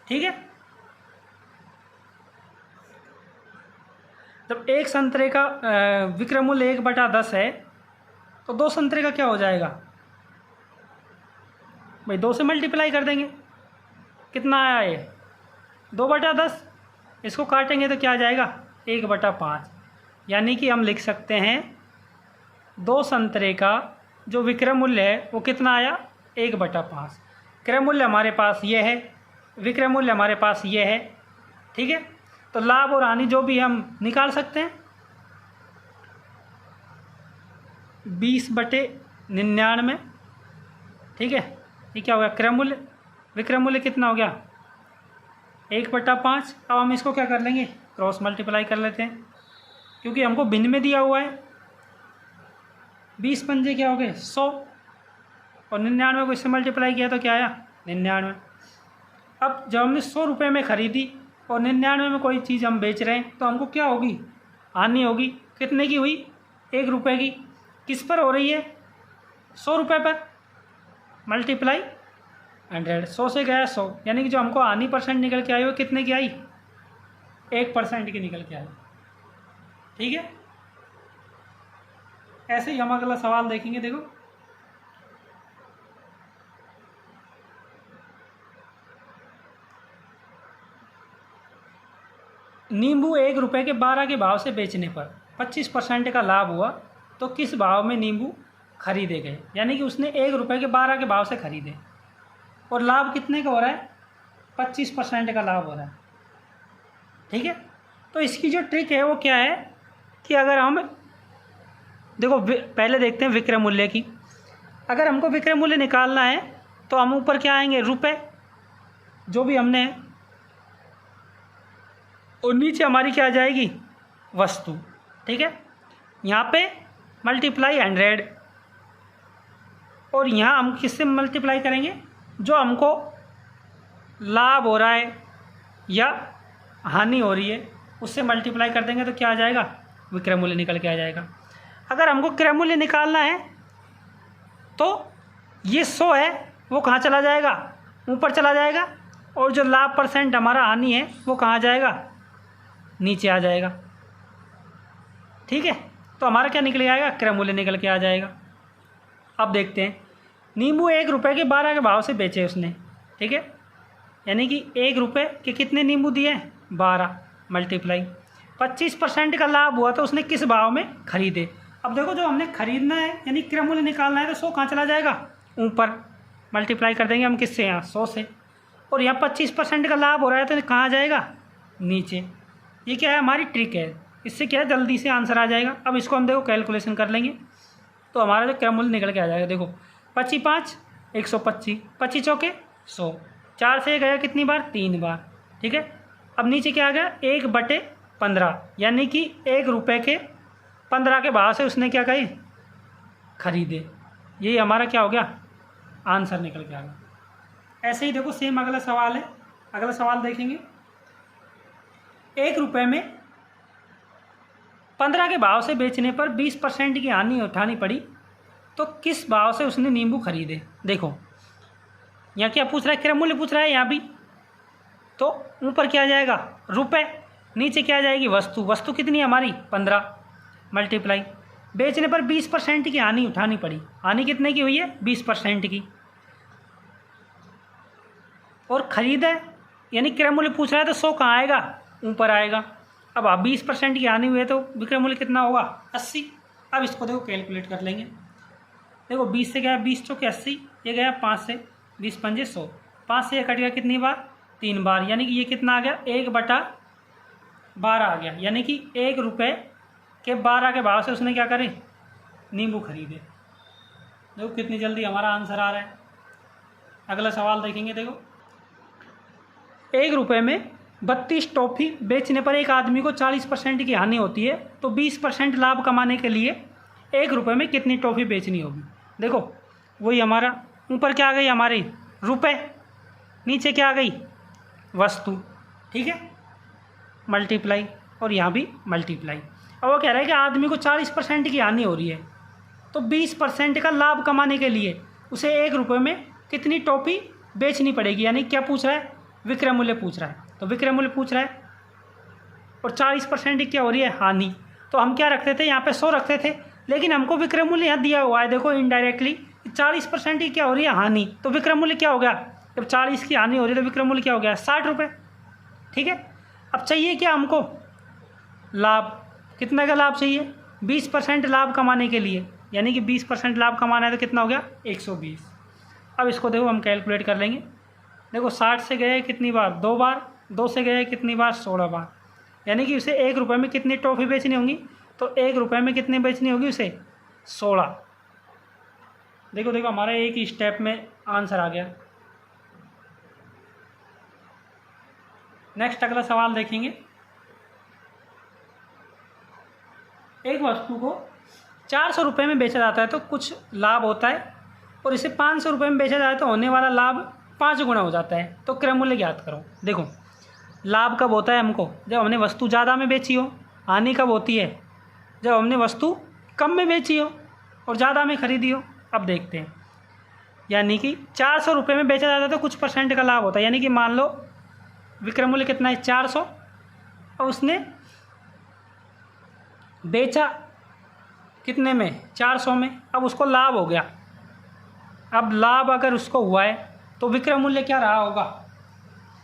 ठीक है। जब 1 संतरे का विक्रय मूल्य 1/10 है तो 2 संतरे का क्या हो जाएगा भाई, 2 से मल्टीप्लाई कर देंगे। कितना आया ये, 2/10। इसको काटेंगे तो क्या आ जाएगा, 1/5। यानी कि हम लिख सकते हैं 2 संतरे का जो विक्रय मूल्य है वो कितना आया, 1/5। क्रय मूल्य हमारे पास ये है, विक्रय मूल्य हमारे पास ये है। ठीक है। तो लाभ और हानि जो भी हम निकाल सकते हैं, 20/99। ठीक है। ये क्या हो गया, क्रय मूल्य। विक्रय मूल्य कितना हो गया, 1/5। अब हम इसको क्या कर लेंगे, क्रॉस मल्टीप्लाई कर लेते हैं, क्योंकि हमको भिन्न में दिया हुआ है। 20 पंजे क्या हो गए, 100, और 99 को इससे मल्टीप्लाई किया तो क्या आया, 99। अब जब हमने 100 रुपये में ख़रीदी और 99 में कोई चीज़ हम बेच रहे हैं तो हमको क्या होगी, हानि होगी। कितने की हुई, 1 रुपये की। किस पर हो रही है, 100 रुपये पर। मल्टीप्लाई 100, 100 से गया 100, यानी कि जो हमको हानि परसेंट निकल के आई वो कितने की आई, 1% की निकल के आई। ठीक है। ऐसे ही हम अगला सवाल देखेंगे। देखो, नींबू 1 रुपये के 12 के भाव से बेचने पर 25% का लाभ हुआ, तो किस भाव में नींबू खरीदे गए। यानी कि उसने 1 रुपये के 12 के भाव से खरीदे और लाभ कितने का हो रहा है, 25% का लाभ हो रहा है। ठीक है। तो इसकी जो ट्रिक है वो क्या है कि अगर हम देखो, पहले देखते हैं विक्रय मूल्य की। अगर हमको विक्रय मूल्य निकालना है तो हम ऊपर क्या आएंगे, रुपए, जो भी हमने, और नीचे हमारी क्या आ जाएगी, वस्तु। ठीक है। यहाँ पे मल्टीप्लाई 100, और यहाँ हम किससे मल्टीप्लाई करेंगे, जो हमको लाभ हो रहा है या हानि हो रही है उससे मल्टीप्लाई कर देंगे तो क्या आ जाएगा, विक्रय मूल्य निकल के आ जाएगा। अगर हमको क्रय मूल्य निकालना है तो ये 100 है वो कहाँ चला जाएगा, ऊपर चला जाएगा, और जो लाभ परसेंट हमारा हानि है वो कहाँ जाएगा, नीचे आ जाएगा। ठीक है। तो हमारा क्या निकल आएगा, क्रय मूल्य निकल के आ जाएगा। अब देखते हैं, नींबू 1 रुपये के 12 के भाव से बेचे उसने। ठीक है। यानी कि 1 रुपये के कितने नींबू दिए, 12, मल्टीप्लाई 25% का लाभ हुआ तो उसने किस भाव में खरीदे। अब देखो, जो हमने खरीदना है यानी क्रय मूल्य निकालना है तो 100 कहाँ चला जाएगा, ऊपर। मल्टीप्लाई कर देंगे हम किससे, यहाँ 100 से, और यहाँ 25% का लाभ हो रहा है तो कहाँ जाएगा, नीचे। ये क्या है, हमारी ट्रिक है। इससे क्या है, जल्दी से आंसर आ जाएगा। अब इसको हम देखो कैलकुलेशन कर लेंगे तो हमारा जो क्रय मूल्य निकल के आ जाएगा। देखो, 25 5 125, 25 चौके 100, 4 से गया कितनी बार, 3 बार, ठीक है। अब नीचे क्या आ गया, 1/15, यानी कि 1 रुपये के 15 के भाव से उसने क्या कही, खरीदे। यही हमारा क्या हो गया, आंसर निकल के आ गया। ऐसे ही देखो सेम अगला सवाल है, अगला सवाल देखेंगे। 1 रुपये में 15 के भाव से बेचने पर 20% की हानि उठानी पड़ी, तो किस भाव से उसने नींबू खरीदे। देखो यहाँ क्या पूछ रहा है, क्रय मूल्य पूछ रहा है यहाँ भी। तो ऊपर क्या आ जाएगा, रुपए, नीचे क्या आ जाएगी, वस्तु। वस्तु कितनी है हमारी, 15 मल्टीप्लाई, बेचने पर 20% की हानि उठानी पड़ी। हानि कितने की हुई है, 20% की। और खरीदा यानी क्रय मूल्य पूछ रहा है, तो 100 कहाँ आएगा, ऊपर आएगा। अब आप 20% की हानि हुई है तो विक्रय मूल्य कितना होगा, 80। अब इसको देखो कैलकुलेट कर लेंगे। देखो 20 से गया 20 चौके 80, ये गया 5 से 20 पंजे 100, 5 से ये कट गया कितनी बार, 3 बार, यानी कि ये कितना आ गया, 1/12 आ गया। यानी कि 1 रुपये के 12 के भाव से उसने क्या करे, नींबू खरीदे। देखो कितनी जल्दी हमारा आंसर आ रहा है। अगला सवाल देखेंगे। देखो 1 रुपये में 32 टॉफ़ी बेचने पर एक आदमी को 40% की हानि होती है, तो 20% लाभ कमाने के लिए 1 रुपये में कितनी टॉफ़ी बेचनी होगी। देखो वही हमारा ऊपर क्या आ गई हमारी, रुपए, नीचे क्या आ गई, वस्तु, ठीक है, मल्टीप्लाई, और यहाँ भी मल्टीप्लाई। अब वो कह रहा है कि आदमी को 40% की हानि हो रही है, तो 20% का लाभ कमाने के लिए उसे 1 रुपये में कितनी टॉफ़ी बेचनी पड़ेगी। यानी क्या पूछ रहा है, विक्रय मूल्य पूछ रहा है। तो विक्रय मूल्य पूछ रहा है और 40% की क्या हो रही है, हानि। तो हम क्या रखते थे, यहाँ पे 100 रखते थे, लेकिन हमको विक्रय मूल्य यहाँ दिया हुआ है। देखो इनडायरेक्टली 40% की क्या हो रही है, हानि। तो विक्रय मूल्य क्या हो गया, जब 40 की हानि हो रही है तो विक्रय मूल्य क्या हो गया, 60 रुपये, ठीक है। अब चाहिए क्या हमको, लाभ। कितने का लाभ चाहिए, 20% लाभ कमाने के लिए, यानी कि 20% लाभ कमाना है तो कितना हो गया, 120। अब इसको देखो हम कैलकुलेट कर लेंगे। देखो 60 से गए कितनी बार, 2 बार, 2 से गए कितनी बार, 16 बार, यानी कि उसे 1 रुपये में कितनी टॉफ़ी बेचनी होगी, तो 1 रुपये में कितनी बेचनी होगी उसे, 16। देखो देखो हमारा एक ही स्टेप में आंसर आ गया। नेक्स्ट अगला सवाल देखेंगे। एक वस्तु को 400 रुपये में बेचा जाता है तो कुछ लाभ होता है, और इसे 500 रुपये में बेचा जाए तो होने वाला लाभ 5 गुना हो जाता है। तो क्रय मूल्य ज्ञात करो। देखो लाभ कब होता है हमको, जब हमने वस्तु ज़्यादा में बेची हो। हानि कब होती है, जब हमने वस्तु कम में बेची हो और ज़्यादा में खरीदी हो। अब देखते हैं, यानी कि 400 रुपये में बेचा जाता है तो कुछ परसेंट का लाभ होता है। यानी कि मान लो विक्रय मूल्य कितना है, 400, और उसने बेचा कितने में, 400 में। अब उसको लाभ हो गया। अब लाभ अगर उसको हुआ है तो विक्रय मूल्य क्या रहा होगा,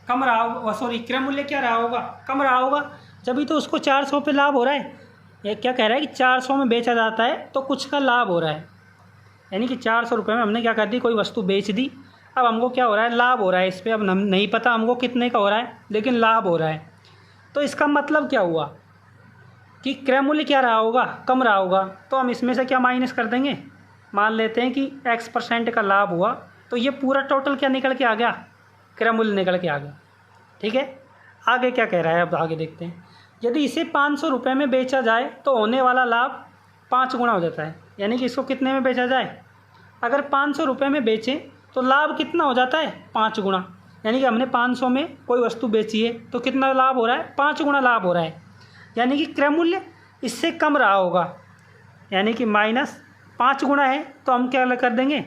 कम रहा होगा, सॉरी क्रय मूल्य क्या रहा होगा, कम रहा होगा। जब तो उसको 400 पे लाभ हो रहा है। ये क्या कह रहा है कि 400 में बेचा जाता है तो कुछ का लाभ हो रहा है, यानी कि 400 रुपये में हमने क्या कर दी, कोई वस्तु बेच दी। अब हमको क्या हो रहा है, लाभ हो रहा है इस पर। अब नहीं पता हमको कितने का हो रहा है, लेकिन लाभ हो रहा है। तो इसका मतलब क्या हुआ कि क्रय मूल्य क्या रहा होगा, कम रहा होगा। तो हम इसमें से क्या माइनस कर देंगे, मान लेते हैं कि X% का लाभ हुआ, तो ये पूरा टोटल क्या निकल के आ गया, क्रय मूल्य निकल के आ गया, ठीक है। आगे क्या कह रहा है, अब आगे देखते हैं। यदि इसे 500 रुपये में बेचा जाए तो होने वाला लाभ 5 गुना हो जाता है। यानी कि इसको कितने में बेचा जाए, अगर 500 रुपये में बेचें तो लाभ कितना हो जाता है, 5 गुना। यानी कि हमने 500 में कोई वस्तु बेची है तो कितना लाभ हो रहा है, 5 गुना लाभ हो रहा है। यानी कि क्रय मूल्य इससे कम रहा होगा, यानी कि -5 गुना है। तो हम क्या कर देंगे,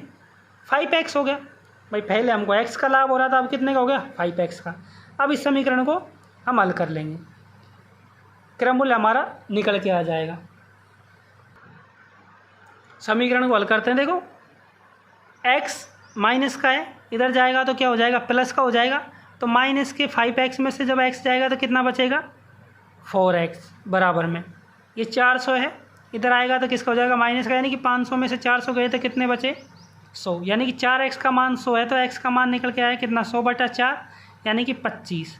5x हो गया। भाई पहले हमको x का लाभ हो रहा था, अब कितने का हो गया, 5x का। अब इस समीकरण को हम हल कर लेंगे, क्रय मूल्य हमारा निकल के आ जाएगा। समीकरण को हल करते हैं। देखो x माइनस का है, इधर जाएगा तो क्या हो जाएगा, प्लस का हो जाएगा। तो माइनस के 5x में से जब x जाएगा तो कितना बचेगा, 4x बराबर में। ये 400 है, इधर आएगा तो किसका हो जाएगा, माइनस का। यानी कि 500 में से 400 गए तो कितने बचे, 100। यानी कि 4x का मान 100 है तो x का मान निकल के आया कितना, 100/4, यानी कि 25।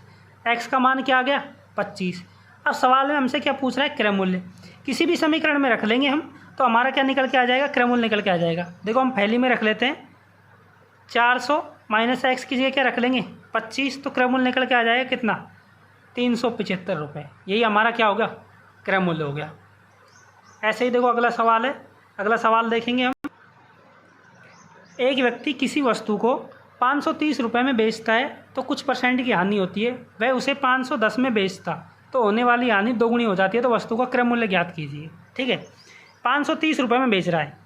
x का मान क्या आ गया, 25। अब सवाल में हमसे क्या पूछ रहा है, क्रय मूल्य। किसी भी समीकरण में रख लेंगे हम तो हमारा क्या निकल के आ जाएगा, क्रय मूल्य निकल के आ जाएगा। देखो हम पहली में रख लेते हैं 400 माइनस एक्स की जगह क्या रख लेंगे 25, तो क्रय मूल्य निकल के आ जाएगा कितना 375 रुपये। यही हमारा क्या हो गया क्रय मूल्य हो गया। ऐसे ही देखो अगला सवाल है, अगला सवाल देखेंगे हम। एक व्यक्ति किसी वस्तु को 530 रुपये में बेचता है तो कुछ परसेंट की हानि होती है, वह उसे 510 में बेचता तो होने वाली हानि दोगुनी हो जाती है, तो वस्तु का क्रय मूल्य ज्ञात कीजिए। ठीक है, 530 रुपये में बेच रहा है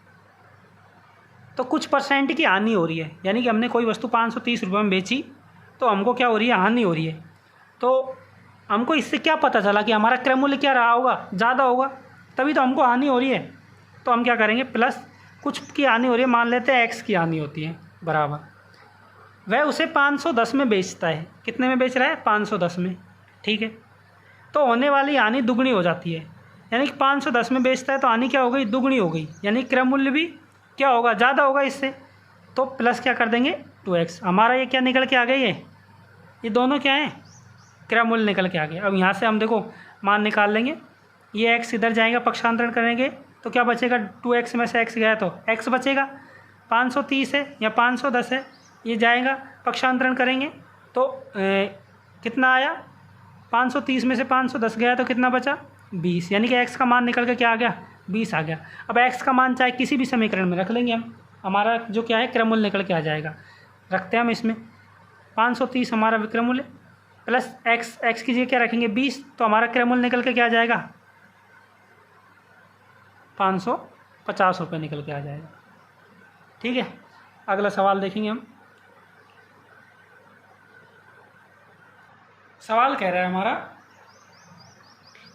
तो कुछ परसेंट की हानि हो रही है, यानी कि हमने कोई वस्तु 530 रुपये में बेची तो हमको क्या हो रही है हानि हो रही है। तो हमको इससे क्या पता चला कि हमारा क्रय मूल्य क्या रहा होगा ज़्यादा होगा, तभी तो हमको हानि हो रही है। तो हम क्या करेंगे प्लस कुछ की हानि हो रही है, मान लेते हैं एक्स की हानि होती है बराबर, वह उसे 510 में बेचता है। कितने में बेच रहा है 510 में। ठीक है, तो होने वाली हानि दुगनी हो जाती है, यानी कि 510 में बेचता है तो हानि क्या हो गई दुगनी हो गई, यानी क्रय मूल्य भी क्या होगा ज़्यादा होगा इससे। तो प्लस क्या कर देंगे 2x। हमारा ये क्या निकल के आ गई है, ये दोनों क्या है क्रय मूल्य निकल के आ गए। अब यहाँ से हम देखो मान निकाल लेंगे, ये x इधर जाएगा पक्षांतरण करेंगे तो क्या बचेगा 2x में से x गया तो x बचेगा, 530 है या 510 है, ये जाएगा पक्षांतरण करेंगे तो कितना आया 530 में से 510 गया तो कितना बचा 20, यानी कि x का मान निकल के क्या आ गया 20 आ गया। अब x का मान चाहे किसी भी समीकरण में रख लेंगे हम, हमारा जो क्या है क्रय मूल्य निकल के आ जाएगा। रखते हैं हम इसमें 530 हमारा विक्रय मूल्य प्लस x की जगह क्या रखेंगे 20, तो हमारा क्रय मूल्य निकल के क्या आ जाएगा 550 रुपये निकल के आ जाएगा। ठीक है, अगला सवाल देखेंगे हम। सवाल कह रहा है हमारा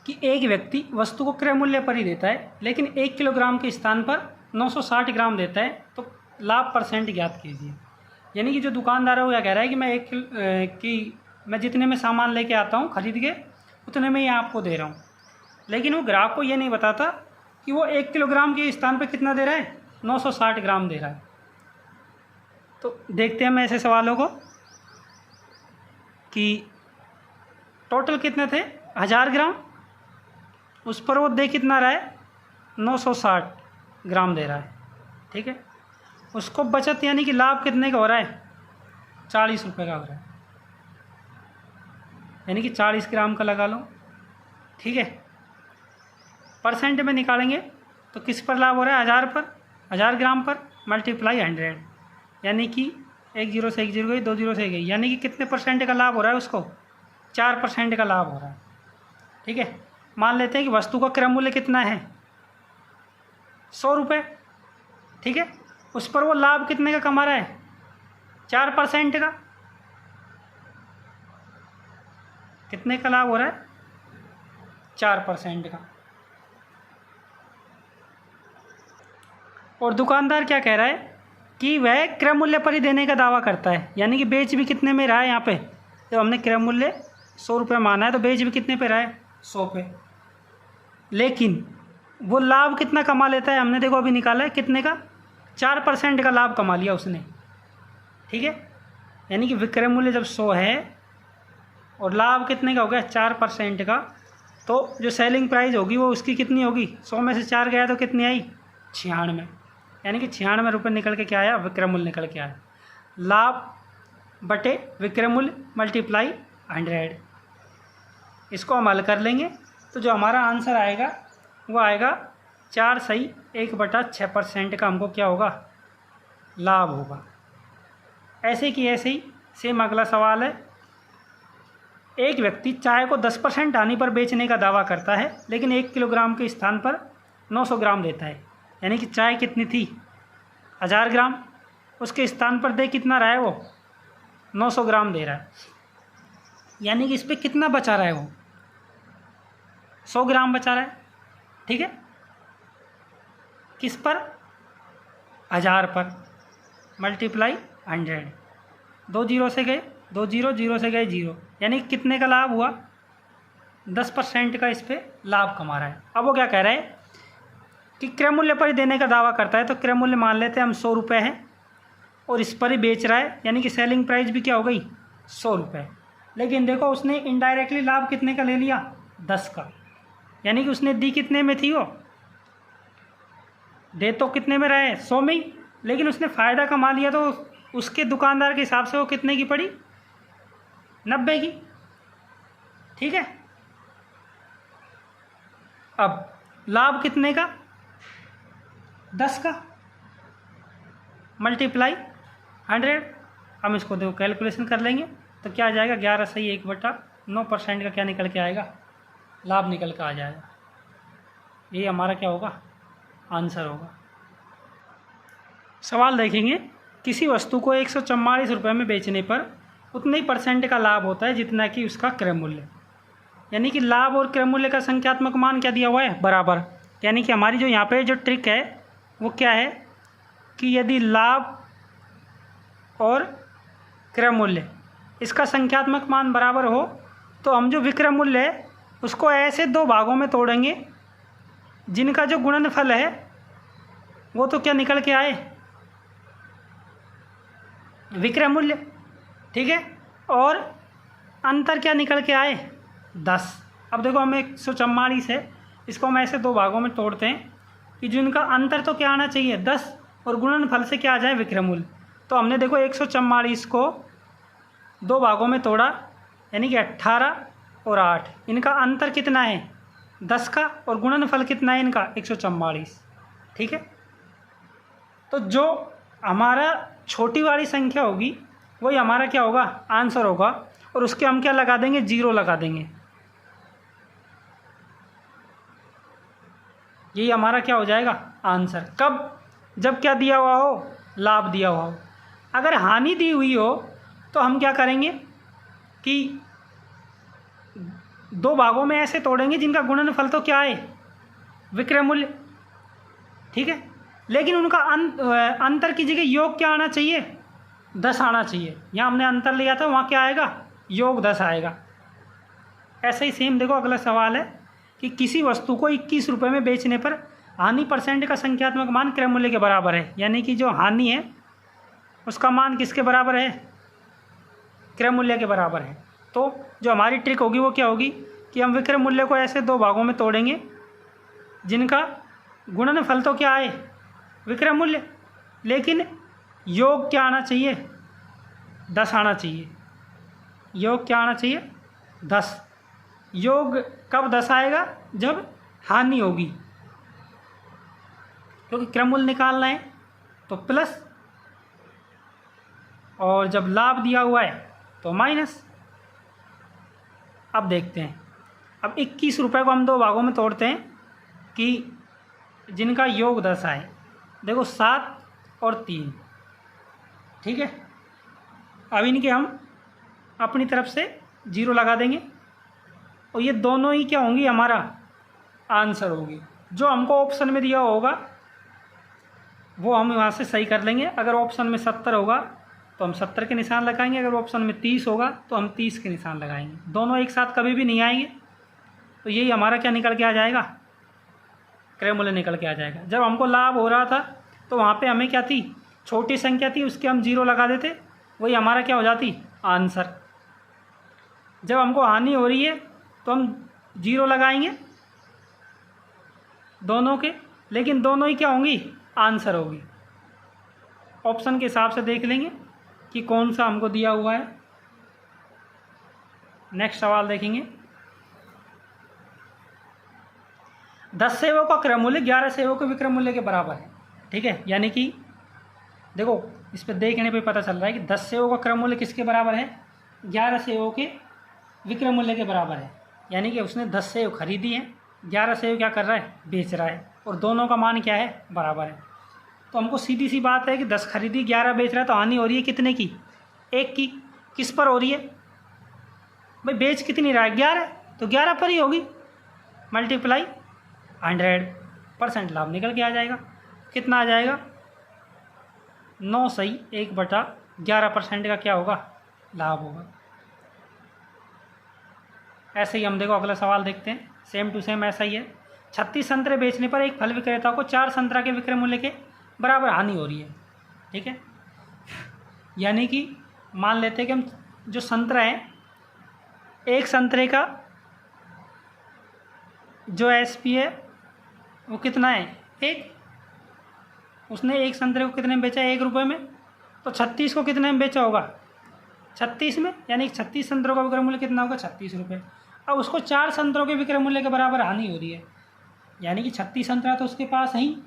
कि एक व्यक्ति वस्तु को क्रय मूल्य पर ही देता है लेकिन 1 किलोग्राम के स्थान पर 960 ग्राम देता है, तो लाभ परसेंट ज्ञात कीजिए। यानी कि जो दुकानदार है वो क्या कह रहा है कि मैं जितने में सामान लेके आता हूँ खरीद के उतने में ही आपको दे रहा हूँ, लेकिन वो ग्राहक को ये नहीं बताता कि वो 1 किलोग्राम के स्थान पर कितना दे रहा है 960 ग्राम दे रहा है। तो देखते हैं हम ऐसे सवालों को कि टोटल कितने थे 1000 ग्राम, उस पर वो दे कितना रहा है 960 ग्राम दे रहा है। ठीक है, उसको बचत यानी कि लाभ कितने का हो रहा है 40 रुपये का हो रहा है, यानी कि 40 ग्राम का लगा लो। ठीक है, परसेंट में निकालेंगे तो किस पर लाभ हो रहा है 1000 पर, 1000 ग्राम पर मल्टीप्लाई 100, यानी कि 1 0 से 1 0 गई, 2 0 से गई, यानी कि कितने परसेंट का लाभ हो रहा है उसको 4% का लाभ हो रहा है। ठीक है, मान लेते हैं कि वस्तु का क्रय मूल्य कितना है 100 रुपये। ठीक है, उस पर वो लाभ कितने का कमा रहा है 4% का। कितने का लाभ हो रहा है 4% का। और दुकानदार क्या कह रहा है कि वह क्रय मूल्य पर ही देने का दावा करता है, यानी कि बेच भी कितने में रहा है यहाँ पे, जब हमने क्रय मूल्य 100 रुपये माना है तो बेच भी कितने पे रहा है 100 पे, लेकिन वो लाभ कितना कमा लेता है हमने देखो अभी निकाला है कितने का 4% का लाभ कमा लिया उसने। ठीक है, यानी कि विक्रय मूल्य जब 100 है और लाभ कितने का हो गया 4% का, तो जो सेलिंग प्राइस होगी वो उसकी कितनी होगी 100 में से 4 गया तो कितनी आई 96, यानी कि 96 रुपये निकल के क्या आया विक्रय मूल्य निकल के आया। लाभ बटे विक्रय मूल्य मल्टीप्लाई 100, इसको हम हल कर लेंगे तो जो हमारा आंसर आएगा वो आएगा 4 सही 1/6% का हमको क्या होगा लाभ होगा। ऐसे कि ऐसे ही सेम अगला सवाल है। एक व्यक्ति चाय को 10% हानि पर बेचने का दावा करता है लेकिन 1 किलोग्राम के स्थान पर 900 ग्राम देता है, यानी कि चाय कितनी थी 1000 ग्राम, उसके स्थान पर दे कितना रहा है वो 900 ग्राम दे रहा है, यानी कि इस पर कितना बचा रहा है वो 100 ग्राम बचा रहा है। ठीक है, किस पर 1000 पर मल्टीप्लाई 100, 2 0 से गए 2 0 0 से गए 0, यानी कितने का लाभ हुआ 10% का इस पर लाभ कमा रहा है। अब वो क्या कह रहा है कि क्रय मूल्य पर ही देने का दावा करता है, तो क्रय मूल्य मान लेते हैं हम 100 रुपये है और इस पर ही बेच रहा है, यानी कि सेलिंग प्राइस भी क्या हो गई 100 रुपये। लेकिन देखो उसने इनडायरेक्टली लाभ कितने का ले लिया 10 का, यानी कि उसने दी कितने में थी वो दे तो कितने में रहे 100 में ही, लेकिन उसने फ़ायदा कमा लिया तो उसके दुकानदार के हिसाब से वो कितने की पड़ी, 90 की। ठीक है, अब लाभ कितने का, 10 का, मल्टीप्लाई 100। हम इसको देखो कैलकुलेशन कर लेंगे तो क्या आ जाएगा, 11 सही 1/9% का क्या निकल के आएगा, लाभ निकल के आ जाएगा। ये हमारा क्या होगा, आंसर होगा। सवाल देखेंगे, किसी वस्तु को 144 रुपये में बेचने पर उतने ही % का लाभ होता है जितना कि उसका क्रय मूल्य। यानी कि लाभ और क्रय मूल्य का संख्यात्मक मान क्या दिया हुआ है, बराबर। यानी कि हमारी जो यहाँ पे जो ट्रिक है वो क्या है कि यदि लाभ और क्रय मूल्य इसका संख्यात्मक मान बराबर हो तो हम जो विक्रय मूल्य है उसको ऐसे 2 भागों में तोड़ेंगे जिनका जो गुणनफल है वो तो क्या निकल के आए, विक्रय मूल्य। ठीक है, और अंतर क्या निकल के आए, 10। अब देखो हमें 144 है, इसको हम ऐसे 2 भागों में तोड़ते हैं कि जिनका अंतर तो क्या आना चाहिए, 10, और गुणनफल से क्या आ जाए, विक्रय मूल्य। तो हमने देखो 144 को 2 भागों में तोड़ा, यानी कि 18 और 8, इनका अंतर कितना है, 10 का, और गुणनफल कितना है इनका, 144। ठीक है, तो जो हमारा छोटी वाली संख्या होगी वही हमारा क्या होगा, आंसर होगा, और उसके हम क्या लगा देंगे, 0 लगा देंगे। यही हमारा क्या हो जाएगा, आंसर। कब, जब क्या दिया हुआ हो, लाभ दिया हुआ हो। अगर हानि दी हुई हो तो हम क्या करेंगे कि 2 भागों में ऐसे तोड़ेंगे जिनका गुणनफल तो क्या है, विक्रय मूल्य। ठीक है, लेकिन उनका अंतर की जगह योग क्या आना चाहिए, 10 आना चाहिए। यहाँ हमने अंतर लिया था, वहाँ क्या आएगा, योग 10 आएगा। ऐसे ही सेम देखो अगला सवाल है कि किसी वस्तु को 21 रुपये में बेचने पर हानि % का संख्यात्मक मान क्रय मूल्य के बराबर है। यानी कि जो हानि है उसका मान किसके बराबर है, क्रय मूल्य के बराबर है। तो जो हमारी ट्रिक होगी वो क्या होगी कि हम विक्रय मूल्य को ऐसे 2 भागों में तोड़ेंगे जिनका गुणनफल तो क्या है, विक्रय मूल्य, लेकिन योग क्या आना चाहिए, 10 आना चाहिए। योग क्या आना चाहिए, 10। योग कब 10 आएगा, जब हानि होगी, क्योंकि क्रय मूल्य निकालना है तो प्लस, और जब लाभ दिया हुआ है तो माइनस। अब देखते हैं, अब 21 रुपये को हम 2 भागों में तोड़ते हैं कि जिनका योग 10 आए। देखो 7 और 3। ठीक है, अब इनके हम अपनी तरफ से 0 लगा देंगे, और ये दोनों ही क्या होंगी, हमारा आंसर होगी। जो हमको ऑप्शन में दिया होगा वो हम वहाँ से सही कर लेंगे। अगर ऑप्शन में 70 होगा तो हम 70 के निशान लगाएंगे, अगर ऑप्शन में 30 होगा तो हम 30 के निशान लगाएंगे। दोनों एक साथ कभी भी नहीं आएंगे, तो यही हमारा क्या निकल के आ जाएगा, क्रय मूल्य निकल के आ जाएगा। जब हमको लाभ हो रहा था तो वहाँ पे हमें क्या थी, छोटी संख्या थी, उसके हम 0 लगा देते, वही हमारा क्या हो जाती, आंसर। जब हमको हानि हो रही है तो हम 0 लगाएंगे दोनों के, लेकिन दोनों ही क्या होंगी, आंसर होगी। ऑप्शन के हिसाब से देख लेंगे कि कौन सा हमको दिया हुआ है। नेक्स्ट सवाल देखेंगे, 10 सेवों का क्रय मूल्य 11 सेवों के विक्रय मूल्य के बराबर है। ठीक है, यानी कि देखो इस पर देखने पे पता चल रहा है कि 10 सेवों का क्रय मूल्य किसके बराबर है, 11 सेवों के विक्रय मूल्य के बराबर है। यानी कि उसने 10 सेव खरीदी है, 11 सेव क्या कर रहा है, बेच रहा है, और दोनों का मान क्या है, बराबर है। तो हमको सीधी सी बात है कि 10 खरीदी 11 बेच रहा है, तो हानि हो रही है कितने की, 1 की। किस पर हो रही है भाई, बेच कितनी रहा है, 11, तो 11 पर ही होगी, मल्टीप्लाई 100%, लाभ निकल के आ जाएगा। कितना आ जाएगा, 9 सही 1/11% का क्या होगा, लाभ होगा। ऐसे ही हम देखो अगला सवाल देखते हैं, सेम टू सेम ऐसा ही है। 36 संतरे बेचने पर एक फल विक्रेता को 4 संतरा के विक्रय मूल्य के बराबर हानि हो रही है। ठीक है, यानी कि मान लेते हैं कि हम जो संतरा है, एक संतरे का जो एसपी है वो कितना है, 1। उसने एक संतरे को कितने में बेचा, 1 रुपये में, तो 36 को कितने में बेचा होगा, 36 में, यानी 36 संतरों का विक्रय मूल्य कितना होगा, 36 रुपये। अब उसको 4 संतरों के विक्रय मूल्य के बराबर हानि हो रही है, यानी कि 36 संतरा तो उसके पास है ही,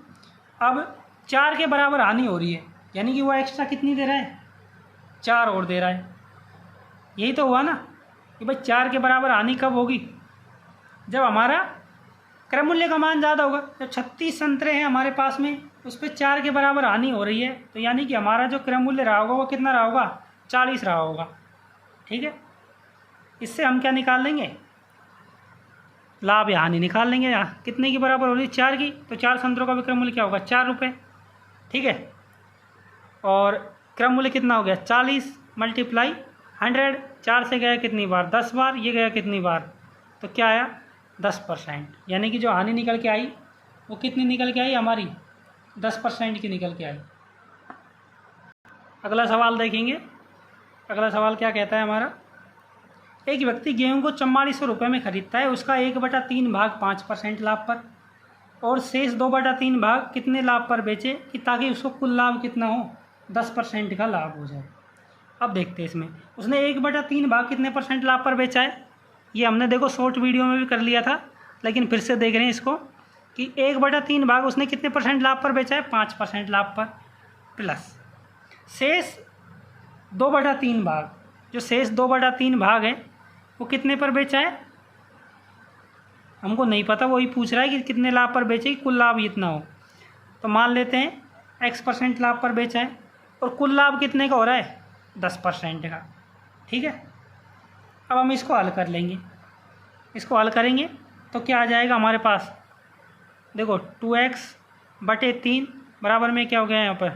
अब 4 के बराबर हानि हो रही है, यानी कि वो एक्स्ट्रा कितनी दे रहा है, 4 और दे रहा है। यही तो हुआ ना कि भाई 4 के बराबर हानि कब होगी, जब हमारा क्रय मूल्य का मान ज़्यादा होगा। जब 36 संतरे हैं हमारे पास में, उस पर 4 के बराबर हानि हो रही है, तो यानी कि हमारा जो क्रय मूल्य रहा होगा वो कितना रहा होगा, 40 रहा होगा। ठीक है, इससे हम क्या निकाल लेंगे, लाभ या हानि निकाल लेंगे। यहाँ कितने की बराबर हो रही है, 4 की, तो 4 संतरों का विक्रय मूल्य क्या होगा, 4 रुपये। ठीक है, और क्रय मूल्य कितना हो गया, 40 मल्टीप्लाई 100, 4 से गया कितनी बार, 10 बार, ये गया कितनी बार, तो क्या आया, 10%। यानी कि जो हानि निकल के आई वो कितनी निकल के आई हमारी, 10% की निकल के आई। अगला सवाल देखेंगे। अगला सवाल क्या कहता है हमारा, एक व्यक्ति गेहूं को 4400 रुपये में खरीदता है, उसका 1/3 भाग 5% लाभ पर और शेष 2/3 भाग कितने लाभ पर बेचे कि ताकि उसको कुल लाभ कितना हो, 10% का लाभ हो जाए। अब देखते हैं इसमें उसने 1/3 भाग कितने परसेंट लाभ पर बेचा है। ये हमने देखो शॉर्ट वीडियो में भी कर लिया था, लेकिन फिर से देख रहे हैं इसको कि 1/3 भाग उसने कितने परसेंट लाभ पर बेचा है, 5% लाभ पर, प्लस शेष 2/3 भाग, जो शेष 2/3 भाग है वो कितने पर बेचा है, हमको नहीं पता, वही पूछ रहा है कि कितने लाभ पर बेचे कि कुल लाभ इतना हो। तो मान लेते हैं X% लाभ पर बेचा है और कुल लाभ कितने का हो रहा है, 10% का। ठीक है, अब हम इसको हल कर लेंगे। इसको हल करेंगे तो क्या आ जाएगा हमारे पास, देखो 2x/3 बराबर में क्या हो गया यहाँ पर,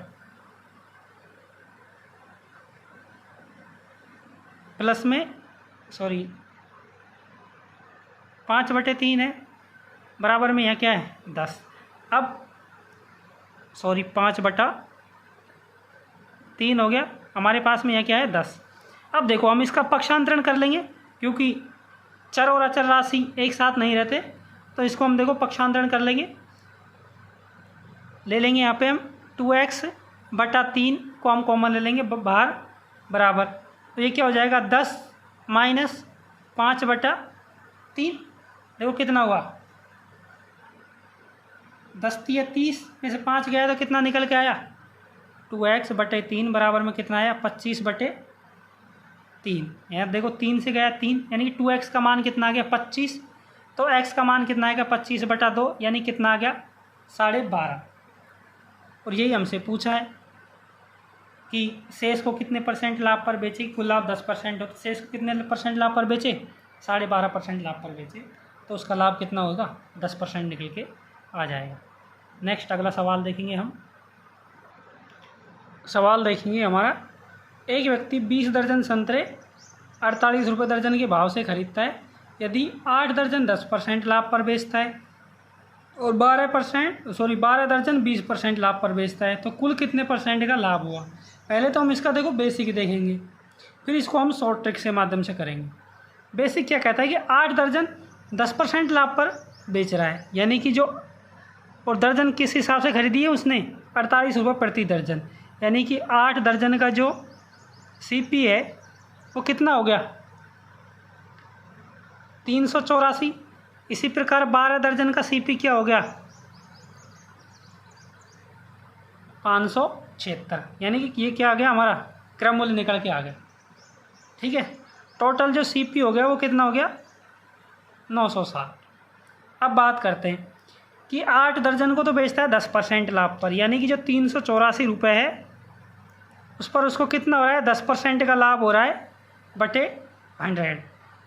प्लस में 5/3 है, बराबर में यहाँ क्या है, 10। अब 5/3 हो गया, हमारे पास में यहाँ क्या है, 10। अब देखो हम इसका पक्षांतरण कर लेंगे, क्योंकि चर और अचर राशि एक साथ नहीं रहते, तो इसको हम देखो पक्षांतरण कर लेंगे। ले लेंगे यहाँ पे हम 2x/3 को हम कॉमन ले लेंगे बाहर, बराबर, तो ये क्या हो जाएगा, 10 माइनस 5/3, देखो कितना हुआ, 10 × 30 में से 5 गया तो कितना निकल के आया, 2x/3 बराबर में कितना आया, 25/3। यहाँ देखो 3 से गया 3, यानी कि 2x का मान कितना आ गया, 25, तो x का मान कितना आएगा, 25/2, यानी कितना आ गया, 12.5। और यही हमसे पूछा है कि शेष को कितने परसेंट लाभ पर बेचे, कुल लाभ 10% हो, तो शेष को कितने परसेंट लाभ पर बेचे, 12.5% लाभ पर बेचे, तो उसका लाभ कितना होगा, 10% निकल के आ जाएगा। नेक्स्ट अगला सवाल देखेंगे हम। सवाल देखेंगे हमारा, एक व्यक्ति 20 दर्जन संतरे 48 रुपये दर्जन के भाव से खरीदता है। यदि 8 दर्जन 10% लाभ पर बेचता है और 12 दर्जन 20% लाभ पर बेचता है, तो कुल कितने परसेंट का लाभ हुआ। पहले तो हम इसका देखो बेसिक देखेंगे, फिर इसको हम शॉर्ट ट्रिक से माध्यम से करेंगे। बेसिक क्या कहता है कि 8 दर्जन 10% लाभ पर बेच रहा है, यानी कि जो, और दर्जन किस हिसाब से खरीदी है उसने, 48 रुपये प्रति दर्जन, यानी कि 8 दर्जन का जो CP है वो कितना हो गया, 384। इसी प्रकार 12 दर्जन का CP क्या हो गया, 576, यानी कि ये क्या आ गया, हमारा क्रय मूल्य निकल के आ गया। ठीक है, टोटल जो CP हो गया वो कितना हो गया, 960। अब बात करते हैं कि 8 दर्जन को तो बेचता है 10% लाभ पर, यानी कि जो 384 रुपये है उस पर उसको कितना हो रहा है, 10% का लाभ हो रहा है बटे 100,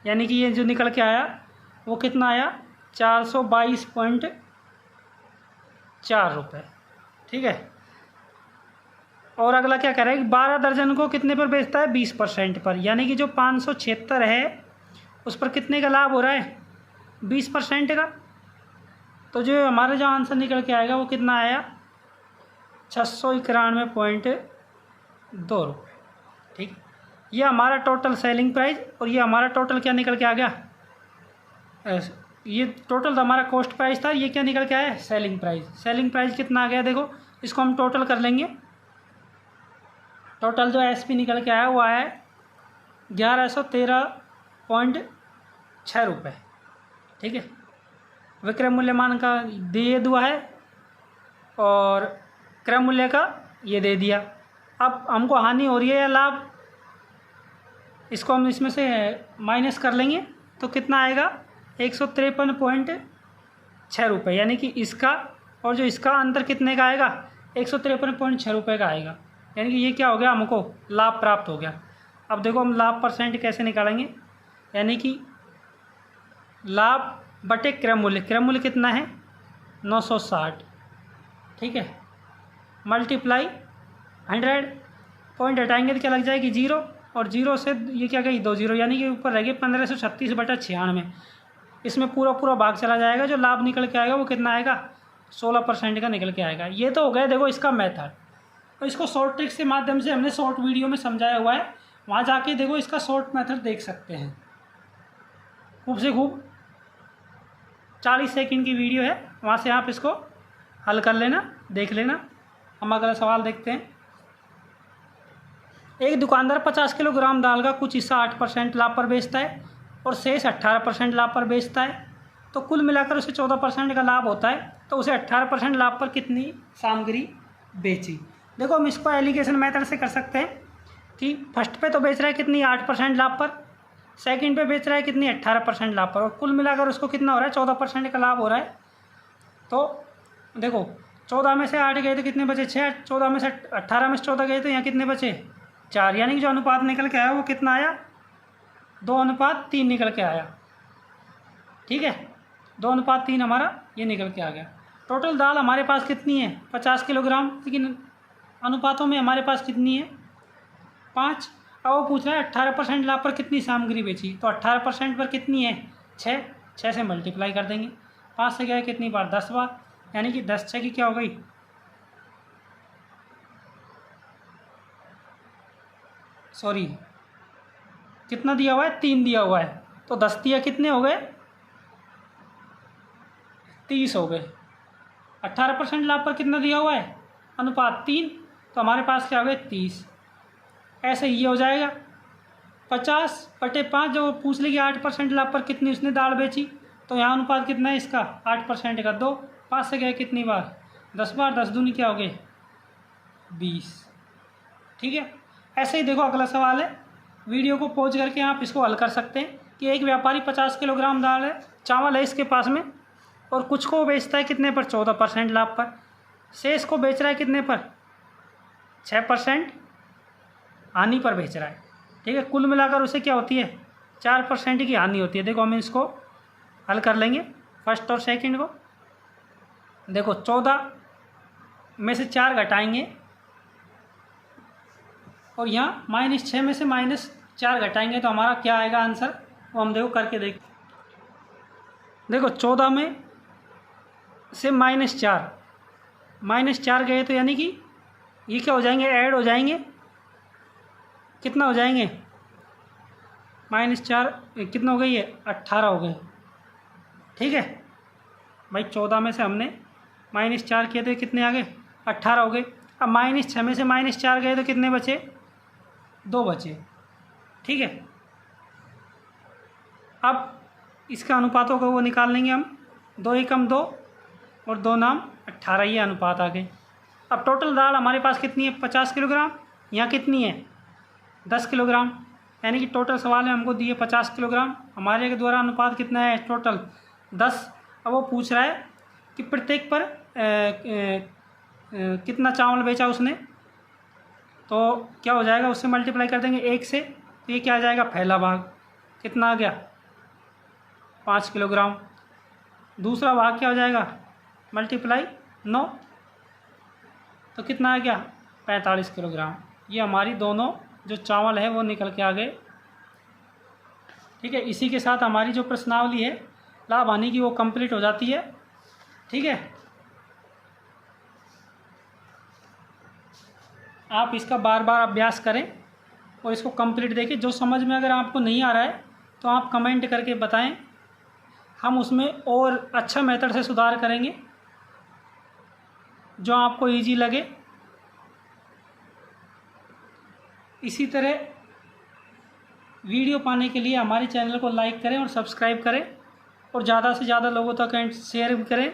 यानी कि ये जो निकल के आया वो कितना आया, 422.4 रुपये। ठीक है, और अगला क्या कह रहा है कि 12 दर्जन को कितने पर बेचता है, 20% पर, यानी कि जो 576 है उस पर कितने का लाभ हो रहा है, 20% का। तो जो हमारा जो आंसर निकल के आएगा वो कितना आया, 691.2 रुपये। ठीक, ये हमारा टोटल सेलिंग प्राइस, और ये हमारा टोटल क्या निकल के आ गया, ये टोटल हमारा कॉस्ट प्राइस था, ये क्या निकल के आया, सेलिंग प्राइस। सेलिंग प्राइस कितना आ गया, देखो इसको हम टोटल कर लेंगे। टोटल जो एसपी निकल के आया वो आया है 1113.6 रुपये। ठीक है, विक्रय मूल्यमान का दे दिया है और क्रय मूल्य का ये दे दिया। अब हमको हानि हो रही है या लाभ, इसको हम इसमें से माइनस कर लेंगे तो कितना आएगा 153.6 रुपये, यानी कि इसका और जो इसका अंतर कितने का आएगा 153.6 रुपये का आएगा, यानी कि ये क्या हो गया, हमको लाभ प्राप्त हो गया। अब देखो हम लाभ परसेंट कैसे निकालेंगे, यानी कि लाभ बटे क्रय मूल्य, क्रय मूल्य कितना है 960। ठीक है, मल्टीप्लाई 100, पॉइंट हटाएंगे तो क्या लग जाएगी 0, और 0 से ये क्या गई 2 0, यानी कि ऊपर रह गई 1536/96। इसमें पूरा पूरा भाग चला जाएगा, जो लाभ निकल के आएगा वो कितना आएगा 16% का निकल के आएगा। ये तो हो गया देखो इसका मेथड, और इसको शॉर्ट ट्रिक के माध्यम से हमने शॉर्ट वीडियो में समझाया हुआ है, वहाँ जाके देखो इसका शॉर्ट मेथड देख सकते हैं। खूब से खूब 40 सेकंड की वीडियो है, वहाँ से आप इसको हल कर लेना, देख लेना। हम अगला सवाल देखते हैं। एक दुकानदार 50 किलोग्राम दाल का कुछ हिस्सा 8% लाभ पर बेचता है और शेष 18% लाभ पर बेचता है, तो कुल मिलाकर उसे 14% का लाभ होता है, तो उसे 18% लाभ पर कितनी सामग्री बेची। देखो हम इसको एलिगेशन मेथड से कर सकते हैं कि फर्स्ट पे तो बेच रहा है कितनी 8% लाभ पर, सेकंड पे बेच रहा है कितनी 18% लाभ पर, और कुल मिलाकर उसको कितना हो रहा है 14% का लाभ हो रहा है। तो देखो 14 में से 8 गए तो कितने बचे 6, 14 में से 18 में से 14 गए तो यहाँ कितने बचे 4, यानी कि जो अनुपात निकल के आया वो कितना आया 2:3 निकल के आया। ठीक है, 2:3 हमारा ये निकल के आ गया। टोटल दाल हमारे पास कितनी है 50 किलोग्राम, लेकिन अनुपातों में हमारे पास कितनी है 5। अब वो पूछ रहा है 18% लाभ पर कितनी सामग्री बेची, तो 18% पर कितनी है 6 से मल्टीप्लाई कर देंगे, 5 से गया कितनी बार 10 बार, यानी कि 10 6 की क्या हो गई सॉरी कितना दिया हुआ है 3 दिया हुआ है, तो 10 दिया कितने हो गए 30 हो गए। 18% लाभ पर कितना दिया हुआ है अनुपात 3, तो हमारे पास क्या हो गए 30। ऐसे ये हो जाएगा 50/5, जो पूछ लेगी 8% लाभ पर कितनी उसने दाल बेची, तो यहाँ अनुपात कितना है इसका 8% का 2, 5 से गए कितनी बार 10 बार, 10 दूनी क्या हो गए 20। ठीक है, ऐसे ही देखो अगला सवाल है, वीडियो को पॉज करके आप इसको हल कर सकते हैं कि एक व्यापारी 50 किलोग्राम दाल है चावल है इसके पास में, और कुछ को बेचता है कितने पर 14% लाभ पर, शेष को बेच रहा है कितने पर 6% हानि पर बेच रहा है। ठीक है, कुल मिलाकर उसे क्या होती है 4% की हानि होती है। देखो हम इसको हल कर लेंगे फर्स्ट और सेकंड को। देखो 14 में से 4 घटाएंगे और यहाँ -6 में से -4 घटाएंगे, तो हमारा क्या आएगा आंसर, वो हम देखो करके देखो 14 में से -4 गए तो यानी कि ये क्या हो जाएंगे ऐड हो जाएंगे, कितना हो जाएंगे -4 कितना हो गई है 18 हो गए। ठीक है भाई, 14 में से हमने -4 किए तो कितने आ गए 18 हो गए। अब -6 में से -4 गए तो कितने बचे 2 बचे। ठीक है, अब इसका अनुपातों को वो निकाल लेंगे हम, 2 एकम 2 और 2 नाम 18, ये अनुपात आ गए। अब टोटल दाल हमारे पास कितनी है 50 किलोग्राम, यहाँ कितनी है 10 किलोग्राम, यानी कि टोटल सवाल में हमको दिए 50 किलोग्राम, हमारे के द्वारा अनुपात कितना है टोटल 10। अब वो पूछ रहा है कि प्रत्येक पर कितना चावल बेचा उसने, तो क्या हो जाएगा उससे मल्टीप्लाई कर देंगे 1 से, तो ये क्या आ जाएगा पहला भाग कितना आ गया 5 किलोग्राम, दूसरा भाग क्या हो जाएगा मल्टीप्लाई 9, तो कितना आ गया 45 किलोग्राम। ये हमारी दोनों जो चावल है वो निकल के आ गए। ठीक है, इसी के साथ हमारी जो प्रश्नावली है लाभ हानि की वो कंप्लीट हो जाती है। ठीक है, आप इसका बार बार अभ्यास करें और इसको कंप्लीट देखें। जो समझ में अगर आपको नहीं आ रहा है तो आप कमेंट करके बताएं, हम उसमें और अच्छा मेथड से सुधार करेंगे जो आपको इजी लगे। इसी तरह वीडियो पाने के लिए हमारे चैनल को लाइक करें और सब्सक्राइब करें और ज़्यादा से ज़्यादा लोगों तक शेयर भी करें।